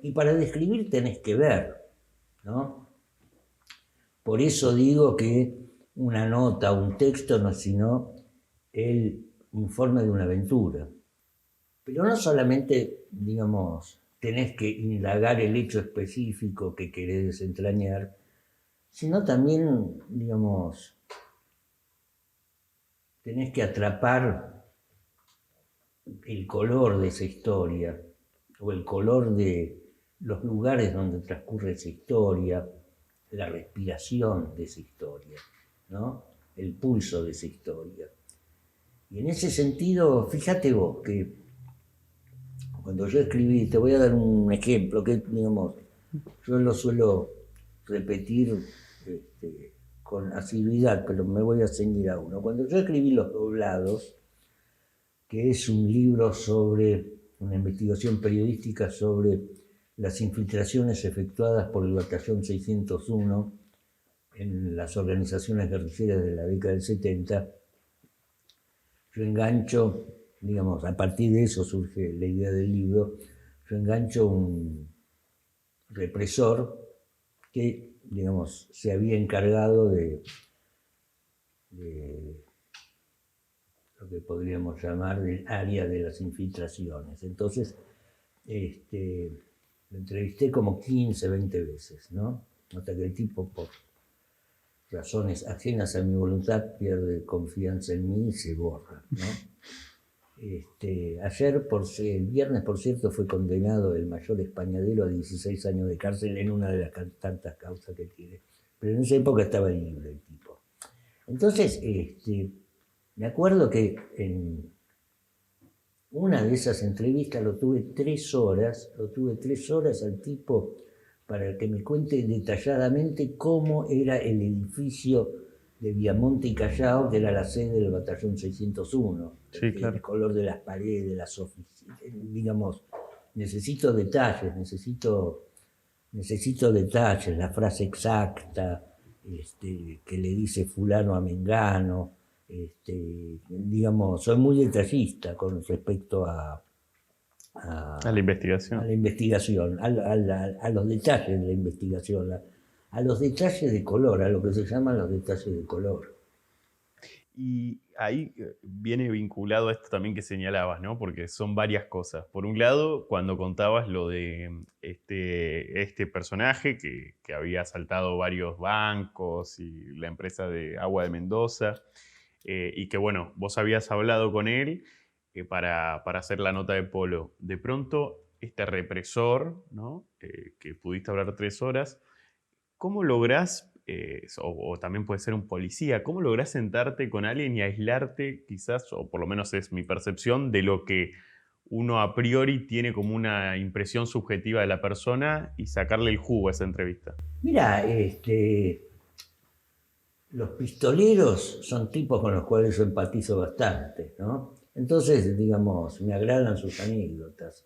Speaker 2: Y para describir tenés que ver, ¿no? Por eso digo que una nota, un texto no es sino el informe de una aventura. Pero no solamente, digamos, tenés que indagar el hecho específico que querés desentrañar, sino también, digamos, tenés que atrapar el color de esa historia, o el color de los lugares donde transcurre esa historia, la respiración de esa historia, ¿no? El pulso de esa historia. Y en ese sentido, fíjate vos que cuando yo escribí, te voy a dar un ejemplo que, digamos, yo lo suelo repetir con asiduidad, pero me voy a ceñir a uno. Cuando yo escribí Los Doblados, que es un libro sobre una investigación periodística sobre las infiltraciones efectuadas por el Batallón 601 en las organizaciones guerrilleras de la década del 70, yo engancho, digamos, a partir de eso surge la idea del libro, yo engancho un represor que, digamos, se había encargado de lo que podríamos llamar del área de las infiltraciones. Entonces, lo entrevisté como 15, 20 veces, ¿no? Hasta que el tipo, por razones ajenas a mi voluntad, pierde confianza en mí y se borra, ¿no? El viernes, por cierto, fue condenado el mayor Españadero a 16 años de cárcel en una de las tantas causas que tiene. Pero en esa época estaba libre el tipo. Entonces, me acuerdo que en una de esas entrevistas lo tuve 3 horas al tipo para que me cuente detalladamente cómo era el edificio de Viamonte y Callao, que era la sede del Batallón 601.
Speaker 1: Sí, claro.
Speaker 2: El color de las paredes, las oficinas, digamos, necesito detalles, la frase exacta, que le dice fulano a mengano, digamos, soy muy detallista con respecto a
Speaker 1: la investigación.
Speaker 2: A la investigación, a los detalles de la investigación, a los detalles de color, a lo que se llaman los detalles de color.
Speaker 1: Y ahí viene vinculado a esto también que señalabas, ¿no? Porque son varias cosas. Por un lado, cuando contabas lo de este personaje que había asaltado varios bancos y la empresa de agua de Mendoza, y que, bueno, vos habías hablado con él para hacer la nota de Polo. De pronto, este represor, ¿no? Que pudiste hablar 3 horas, ¿cómo lográs, o también puede ser un policía, cómo lográs sentarte con alguien y aislarte quizás, o por lo menos es mi percepción, de lo que uno a priori tiene como una impresión subjetiva de la persona y sacarle el jugo a esa entrevista?
Speaker 2: Mira, los pistoleros son tipos con los cuales yo empatizo bastante, ¿no? Entonces, digamos, me agradan sus anécdotas.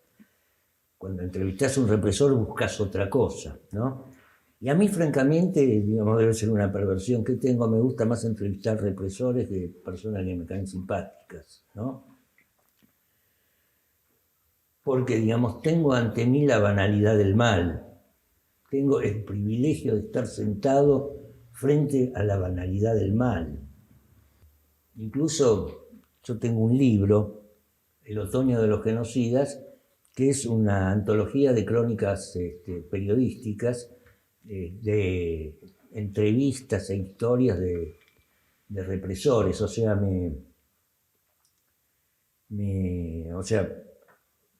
Speaker 2: Cuando entrevistás a un represor buscas otra cosa, ¿no? Y a mí, francamente, digamos, debe ser una perversión que tengo, me gusta más entrevistar represores que personas que me caen simpáticas, ¿no? Porque, digamos, tengo ante mí la banalidad del mal. Tengo el privilegio de estar sentado frente a la banalidad del mal. Incluso yo tengo un libro, El otoño de los genocidas, que es una antología de crónicas periodísticas, de entrevistas e historias de represores. O sea,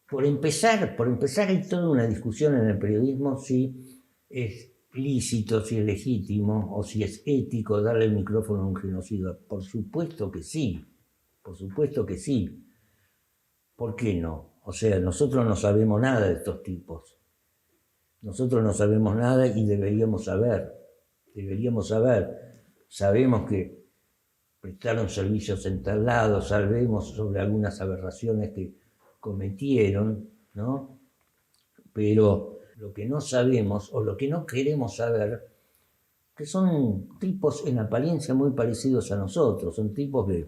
Speaker 2: por empezar hay toda una discusión en el periodismo si es lícito, si es legítimo o si es ético darle el micrófono a un genocida. Por supuesto que sí, por supuesto que sí. ¿Por qué no? O sea, nosotros no sabemos nada de estos tipos. Nosotros no sabemos nada y deberíamos saber. Sabemos que prestaron servicios en tal lado, sabemos sobre algunas aberraciones que cometieron, ¿no? pero lo que no sabemos o lo que no queremos saber, que son tipos en apariencia muy parecidos a nosotros, son tipos que,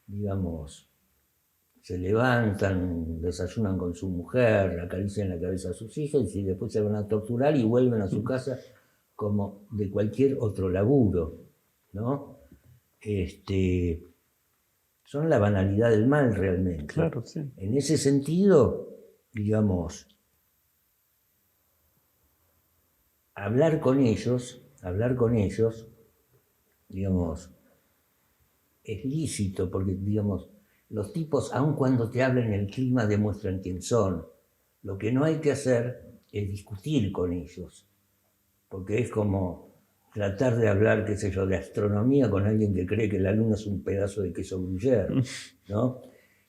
Speaker 2: digamos, se levantan, desayunan con su mujer, acarician la cabeza a sus hijos y después se van a torturar y vuelven a su casa como de cualquier otro laburo, ¿no? Son la banalidad del mal realmente.
Speaker 1: Claro, sí.
Speaker 2: En ese sentido, digamos, hablar con ellos, digamos, es lícito porque, digamos, los tipos, aun cuando te hablan el clima, demuestran quién son. Lo que no hay que hacer es discutir con ellos, porque es como tratar de hablar, qué sé yo, de astronomía con alguien que cree que la luna es un pedazo de queso gruyère, ¿no?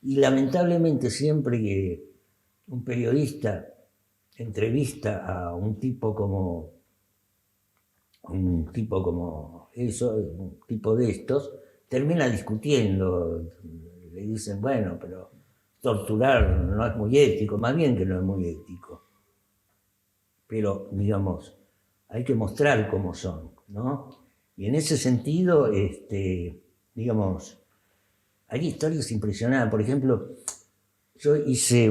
Speaker 2: Y lamentablemente siempre que un periodista entrevista a un tipo como de estos, termina discutiendo. Le dicen, bueno, pero torturar no es muy ético, más bien que no es muy ético. Pero, digamos, hay que mostrar cómo son, ¿no? Y en ese sentido, digamos, hay historias impresionantes. Por ejemplo, yo hice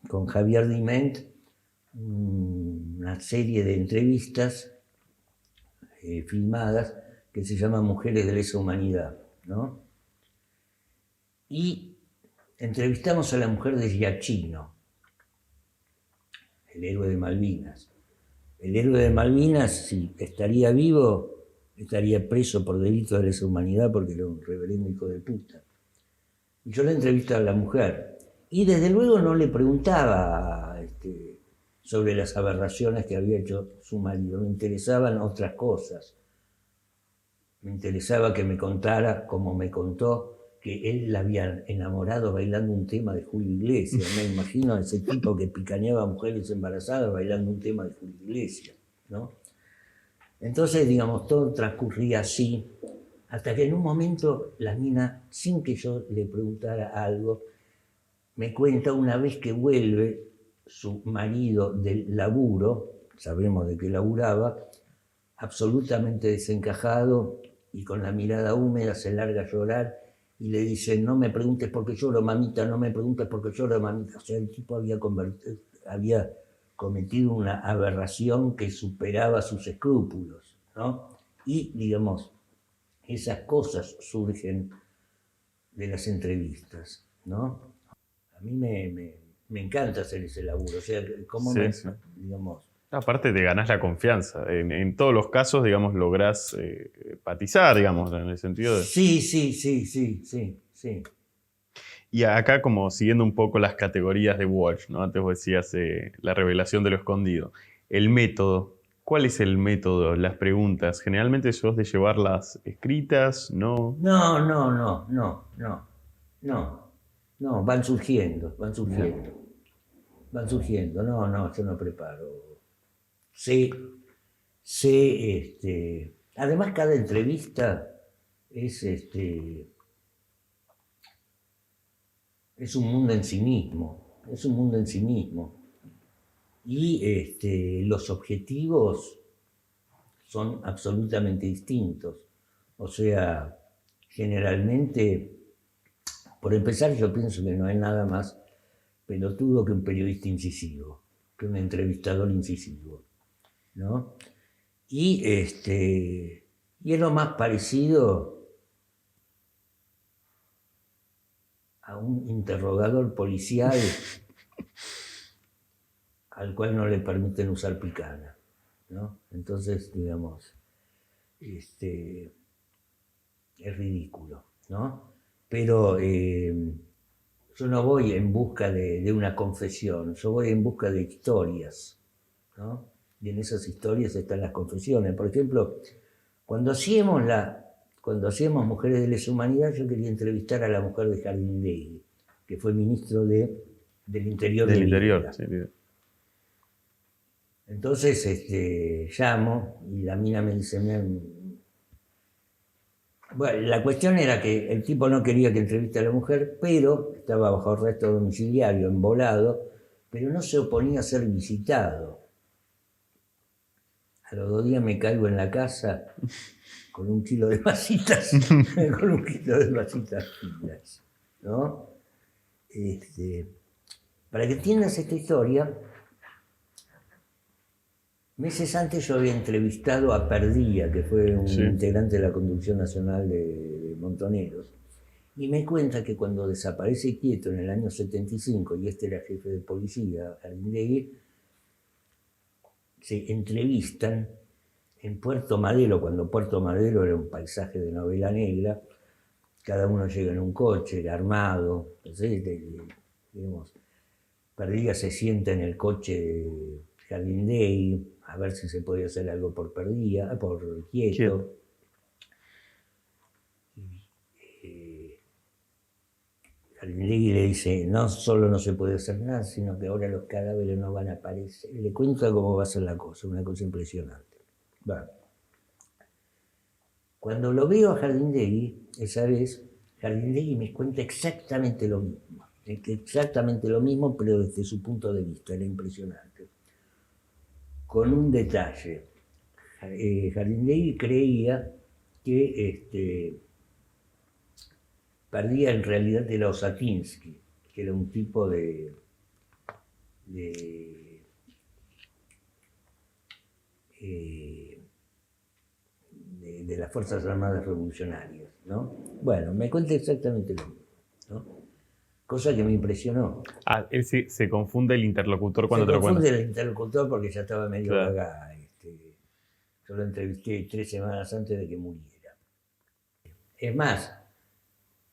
Speaker 2: con Javier Diment, una serie de entrevistas filmadas que se llama Mujeres de lesa humanidad, ¿no? Y entrevistamos a la mujer de Giacchino, el héroe de Malvinas. El héroe de Malvinas, si estaría vivo, estaría preso por delito de lesa humanidad porque era un reverendo hijo de puta. Y yo le entrevisté a la mujer. Y desde luego no le preguntaba sobre las aberraciones que había hecho su marido. Me interesaban otras cosas. Me interesaba que me contara, como me contó, que él la había enamorado bailando un tema de Julio Iglesias. Me imagino a ese tipo que picaneaba a mujeres embarazadas bailando un tema de Julio Iglesias, ¿no? Entonces, digamos, todo transcurría así, hasta que en un momento la mina, sin que yo le preguntara algo, me cuenta una vez que vuelve su marido del laburo, sabemos de qué laburaba, absolutamente desencajado y con la mirada húmeda, se larga a llorar y le dice, no me preguntes por qué lloro, mamita, no me preguntes por qué lloro, mamita. O sea, el tipo había cometido una aberración que superaba sus escrúpulos, ¿no? Y, digamos, esas cosas surgen de las entrevistas, ¿no? A mí me encanta hacer ese laburo, o sea, cómo
Speaker 1: Sí.
Speaker 2: digamos...
Speaker 1: Aparte te ganás la confianza. En todos los casos, digamos, lográs empatizar, digamos, en el sentido de...
Speaker 2: Sí.
Speaker 1: Y acá como siguiendo un poco las categorías de Walsh, ¿no? Antes vos decías la revelación de lo escondido. El método. ¿Cuál es el método? Las preguntas. ¿Generalmente sos de llevarlas escritas? ¿No?
Speaker 2: No, van surgiendo. No, yo no preparo. Además cada entrevista es un mundo en sí mismo, y los objetivos son absolutamente distintos. O sea, generalmente, por empezar, yo pienso que no hay nada más pelotudo que un periodista incisivo, que un entrevistador incisivo, ¿no? Y es lo más parecido a un interrogador policial al cual no le permiten usar picana, ¿no? Entonces, digamos, es ridículo, ¿no? Pero yo no voy en busca de una confesión, yo voy en busca de historias, ¿no? Y en esas historias están las confesiones. Por ejemplo, cuando hacíamos Mujeres de lesa humanidad, yo quería entrevistar a la mujer de Jardinegui, que fue ministro del Interior de Videla.
Speaker 1: Sí.
Speaker 2: Entonces llamo y la mina me dice, bueno, la cuestión era que el tipo no quería que entreviste a la mujer, pero estaba bajo arresto domiciliario, embolado, pero no se oponía a ser visitado. A los 2 días me caigo en la casa con 1 kilo de masitas, con 1 kilo de masitas finas, ¿no? Para que entiendas esta historia, meses antes yo había entrevistado a Perdía, que fue un integrante de la Conducción Nacional de Montoneros, y me cuenta que cuando desaparece Quieto en el año 75, y este era jefe de policía, Jardinegui, se entrevistan en Puerto Madero, cuando Puerto Madero era un paisaje de novela negra, cada uno llega en un coche armado, digamos, Perdía se sienta en el coche de Jardinegui a ver si se podía hacer algo por Perdía, por Quieto. Jardinegui le dice, no solo no se puede hacer nada, sino que ahora los cadáveres no van a aparecer. Le cuenta cómo va a ser la cosa, una cosa impresionante. Bueno. Cuando lo veo a Jardinegui, esa vez, Jardinegui me cuenta exactamente lo mismo, pero desde su punto de vista, era impresionante. Con un detalle, Jardinegui creía que Perdía en realidad era Osatinsky, que era un tipo de las Fuerzas Armadas Revolucionarias, ¿no? Bueno, me cuenta exactamente lo mismo, ¿no? Cosa que me impresionó.
Speaker 1: Él se confunde el interlocutor cuando te lo cuenta.
Speaker 2: Se confunde el interlocutor porque ya estaba medio vaga. Yo lo entrevisté 3 semanas antes de que muriera. Es más,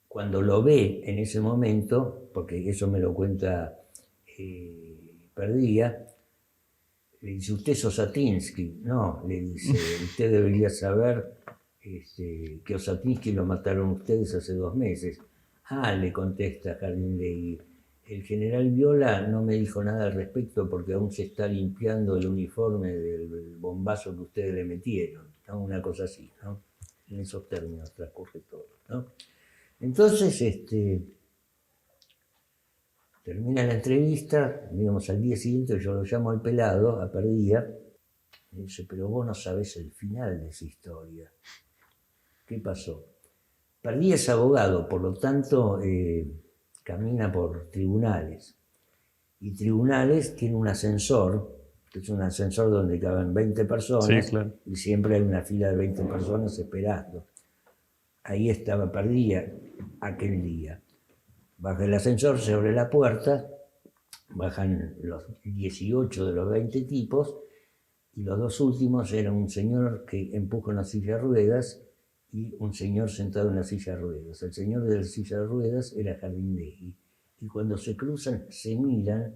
Speaker 2: cuando lo ve en ese momento, porque eso me lo cuenta Perdía, le dice, ¿usted es Osatinsky? No, le dice, usted debería saber que Osatinsky lo mataron ustedes hace 2 meses. Ah, le contesta Jardinegui, el general Viola no me dijo nada al respecto porque aún se está limpiando el uniforme del bombazo que ustedes le metieron, ¿no? Una cosa así, ¿no? En esos términos transcurre todo, ¿no? Entonces, termina la entrevista, digamos, al día siguiente yo lo llamo al pelado, a Perdía, y dice, pero vos no sabés el final de esa historia. ¿Qué pasó? Perdía es abogado, por lo tanto, camina por tribunales. Y tribunales tiene un ascensor, que es un ascensor donde caben 20 personas, sí, claro. Y siempre hay una fila de 20 personas esperando. Ahí estaba Perdía aquel día. Baja el ascensor, se abre la puerta, bajan los 18 de los 20 tipos, y los 2 últimos eran un señor que empuja una silla de ruedas y un señor sentado en la silla de ruedas. El señor de la silla de ruedas era Jardinegui. Y cuando se cruzan, se miran,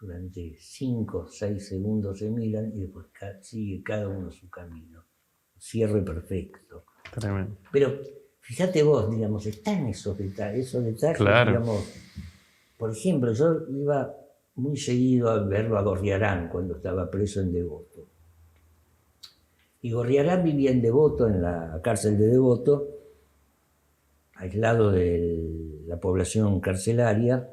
Speaker 2: durante 5 o 6 segundos se miran, y después sigue cada uno su camino. Cierre perfecto.
Speaker 1: Tremendo.
Speaker 2: Pero fíjate vos, digamos, están esos detalles,
Speaker 1: claro.
Speaker 2: Digamos, por ejemplo, yo iba muy seguido a verlo a Gorriarán cuando estaba preso en Devoto. Y Gorriarán vivía en Devoto, en la cárcel de Devoto, aislado de la población carcelaria,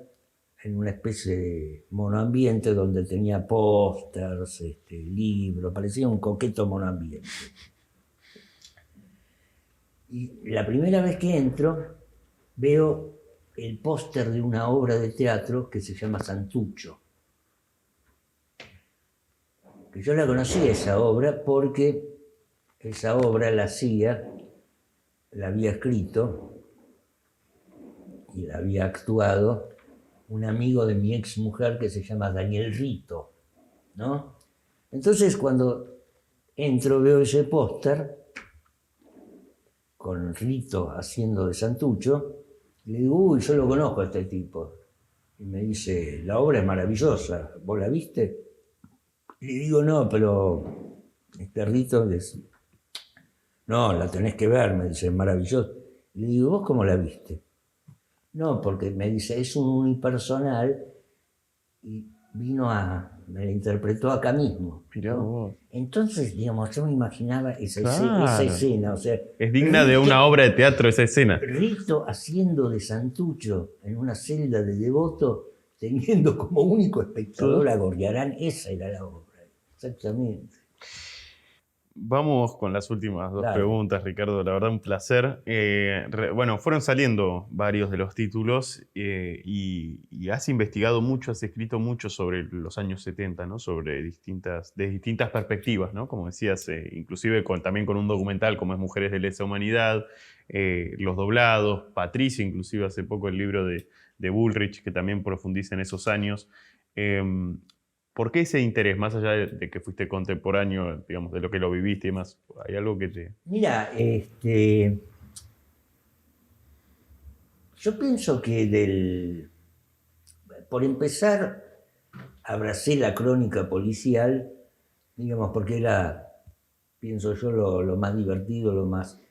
Speaker 2: en una especie de monoambiente donde tenía pósters, libros, parecía un coqueto monoambiente. Y la primera vez que entro, veo el póster de una obra de teatro que se llama Santucho. Que yo la conocí esa obra porque esa obra la había escrito y la había actuado un amigo de mi ex mujer que se llama Daniel Rito, ¿no? Entonces cuando entro veo ese póster con Rito haciendo de Santucho, y le digo, uy, yo lo conozco a este tipo. Y me dice, la obra es maravillosa, ¿vos la viste? Y le digo, no, pero este Rito es... No, la tenés que ver, me dice, es maravillosa. Y le digo, ¿vos cómo la viste? No, porque me dice, es un unipersonal y me la interpretó acá mismo.
Speaker 1: Mirá vos.
Speaker 2: Entonces, digamos, yo me imaginaba esa escena. O sea,
Speaker 1: es digna de una obra de teatro esa escena.
Speaker 2: Rito haciendo de Santucho en una celda de Devoto teniendo como único espectador a Gorriarán. Esa era la obra, exactamente.
Speaker 1: Vamos con las últimas dos
Speaker 2: Dale.
Speaker 1: preguntas, Ricardo. La verdad, un placer. Bueno, fueron saliendo varios de los títulos y has investigado mucho, has escrito mucho sobre los años 70, ¿no? Sobre de distintas perspectivas, ¿no? Como decías, inclusive también con un documental como es Mujeres de Lesa Humanidad, los doblados, Patricia, inclusive hace poco el libro de Bullrich, que también profundiza en esos años. ¿Por qué ese interés, más allá de que fuiste contemporáneo, digamos, de lo que lo viviste y demás? ¿Hay algo que te...?
Speaker 2: Mira, yo pienso que por empezar, abracé la crónica policial, digamos, porque era, pienso yo, lo más divertido, lo más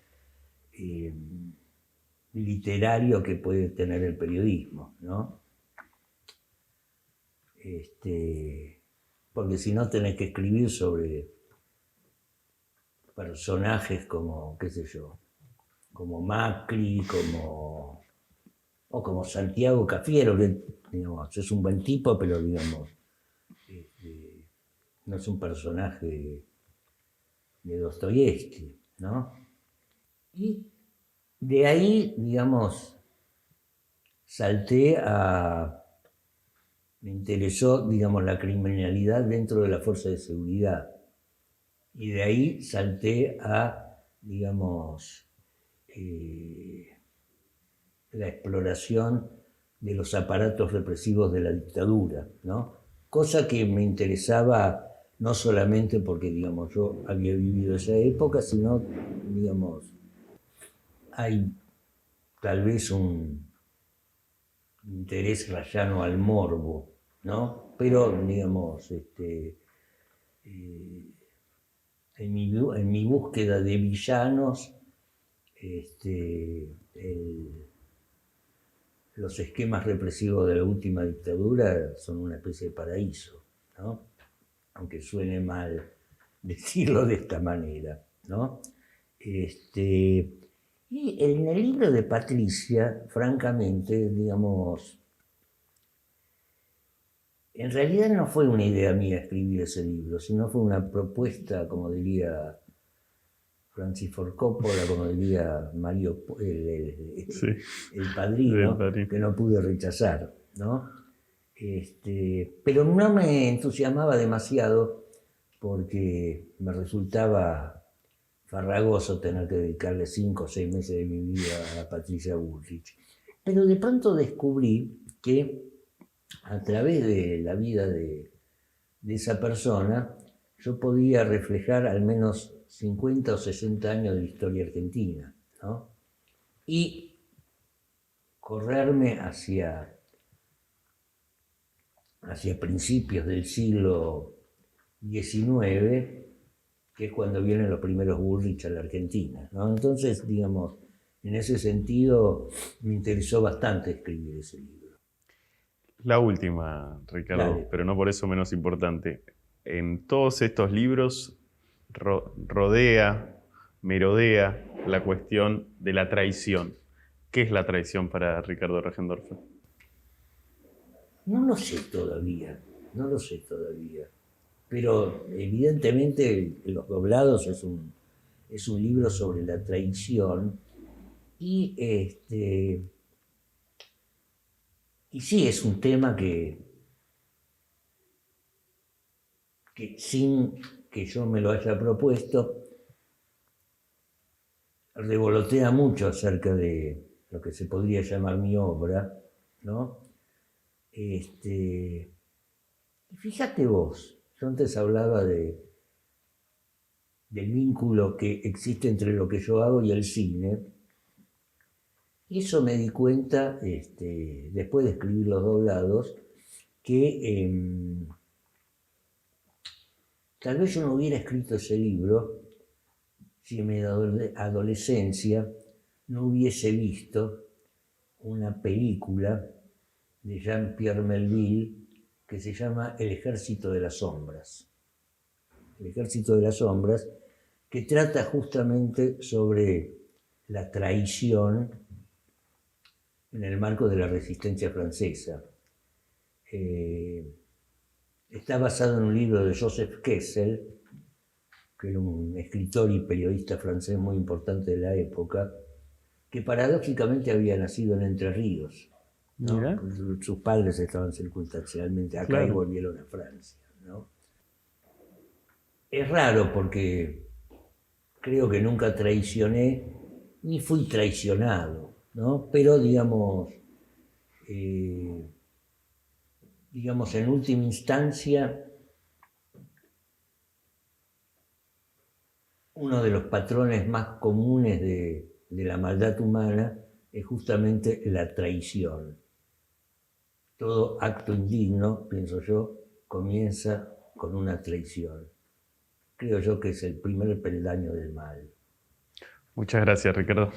Speaker 2: literario que puede tener el periodismo, ¿no? Porque si no tenés que escribir sobre personajes como, qué sé yo, como Macri, o como Santiago Cafiero, que digamos, es un buen tipo, pero digamos, no es un personaje de Dostoyevsky, ¿no? Y de ahí, digamos, me interesó, digamos, la criminalidad dentro de la fuerza de seguridad. Y de ahí salté a, digamos, la exploración de los aparatos represivos de la dictadura, ¿no? Cosa que me interesaba no solamente porque, digamos, yo había vivido esa época, sino, digamos, hay tal vez un interés rayano al morbo, ¿no? Pero, digamos, en mi búsqueda de villanos, los esquemas represivos de la última dictadura son una especie de paraíso, ¿no? Aunque suene mal decirlo de esta manera, ¿no? Y en el libro de Patricia, francamente, digamos, en realidad no fue una idea mía escribir ese libro, sino fue una propuesta, como diría Francis Ford Coppola, como diría Mario, el padrino, que no pude rechazar, ¿no? Pero no me entusiasmaba demasiado porque me resultaba farragoso tener que dedicarle 5 o 6 meses de mi vida a Patricia Bullrich. Pero de pronto descubrí que a través de la vida de esa persona yo podía reflejar al menos 50 o 60 años de la historia argentina, ¿no? Y correrme hacia principios del siglo XIX, que es cuando vienen los primeros Bullrich a la Argentina, ¿no? Entonces, digamos, en ese sentido me interesó bastante escribir ese libro.
Speaker 1: La última, Ricardo, dale, pero no por eso menos importante. En todos estos libros merodea la cuestión de la traición. ¿Qué es la traición para Ricardo Regendorfer?
Speaker 2: No lo sé todavía. Pero evidentemente Los Doblados es un libro sobre la traición y sí es un tema que sin que yo me lo haya propuesto revolotea mucho acerca de lo que se podría llamar mi obra, ¿no? Fíjate vos, yo antes hablaba del vínculo que existe entre lo que yo hago y el cine, y eso me di cuenta, después de escribir Los Doblados, que tal vez yo no hubiera escrito ese libro si en mi adolescencia no hubiese visto una película de Jean-Pierre Melville que se llama El Ejército de las Sombras. El Ejército de las Sombras, que trata justamente sobre la traición en el marco de la resistencia francesa. Está basado en un libro de Joseph Kessel, que era un escritor y periodista francés muy importante de la época, que paradójicamente había nacido en Entre Ríos, ¿no? Sus padres estaban circunstancialmente acá, claro, y volvieron a Francia, ¿no? Es raro porque creo que nunca traicioné, ni fui traicionado, ¿no? Pero digamos, en última instancia, uno de los patrones más comunes de la maldad humana es justamente la traición. Todo acto indigno, pienso yo, comienza con una traición. Creo yo que es el primer peldaño del mal.
Speaker 1: Muchas gracias, Ricardo.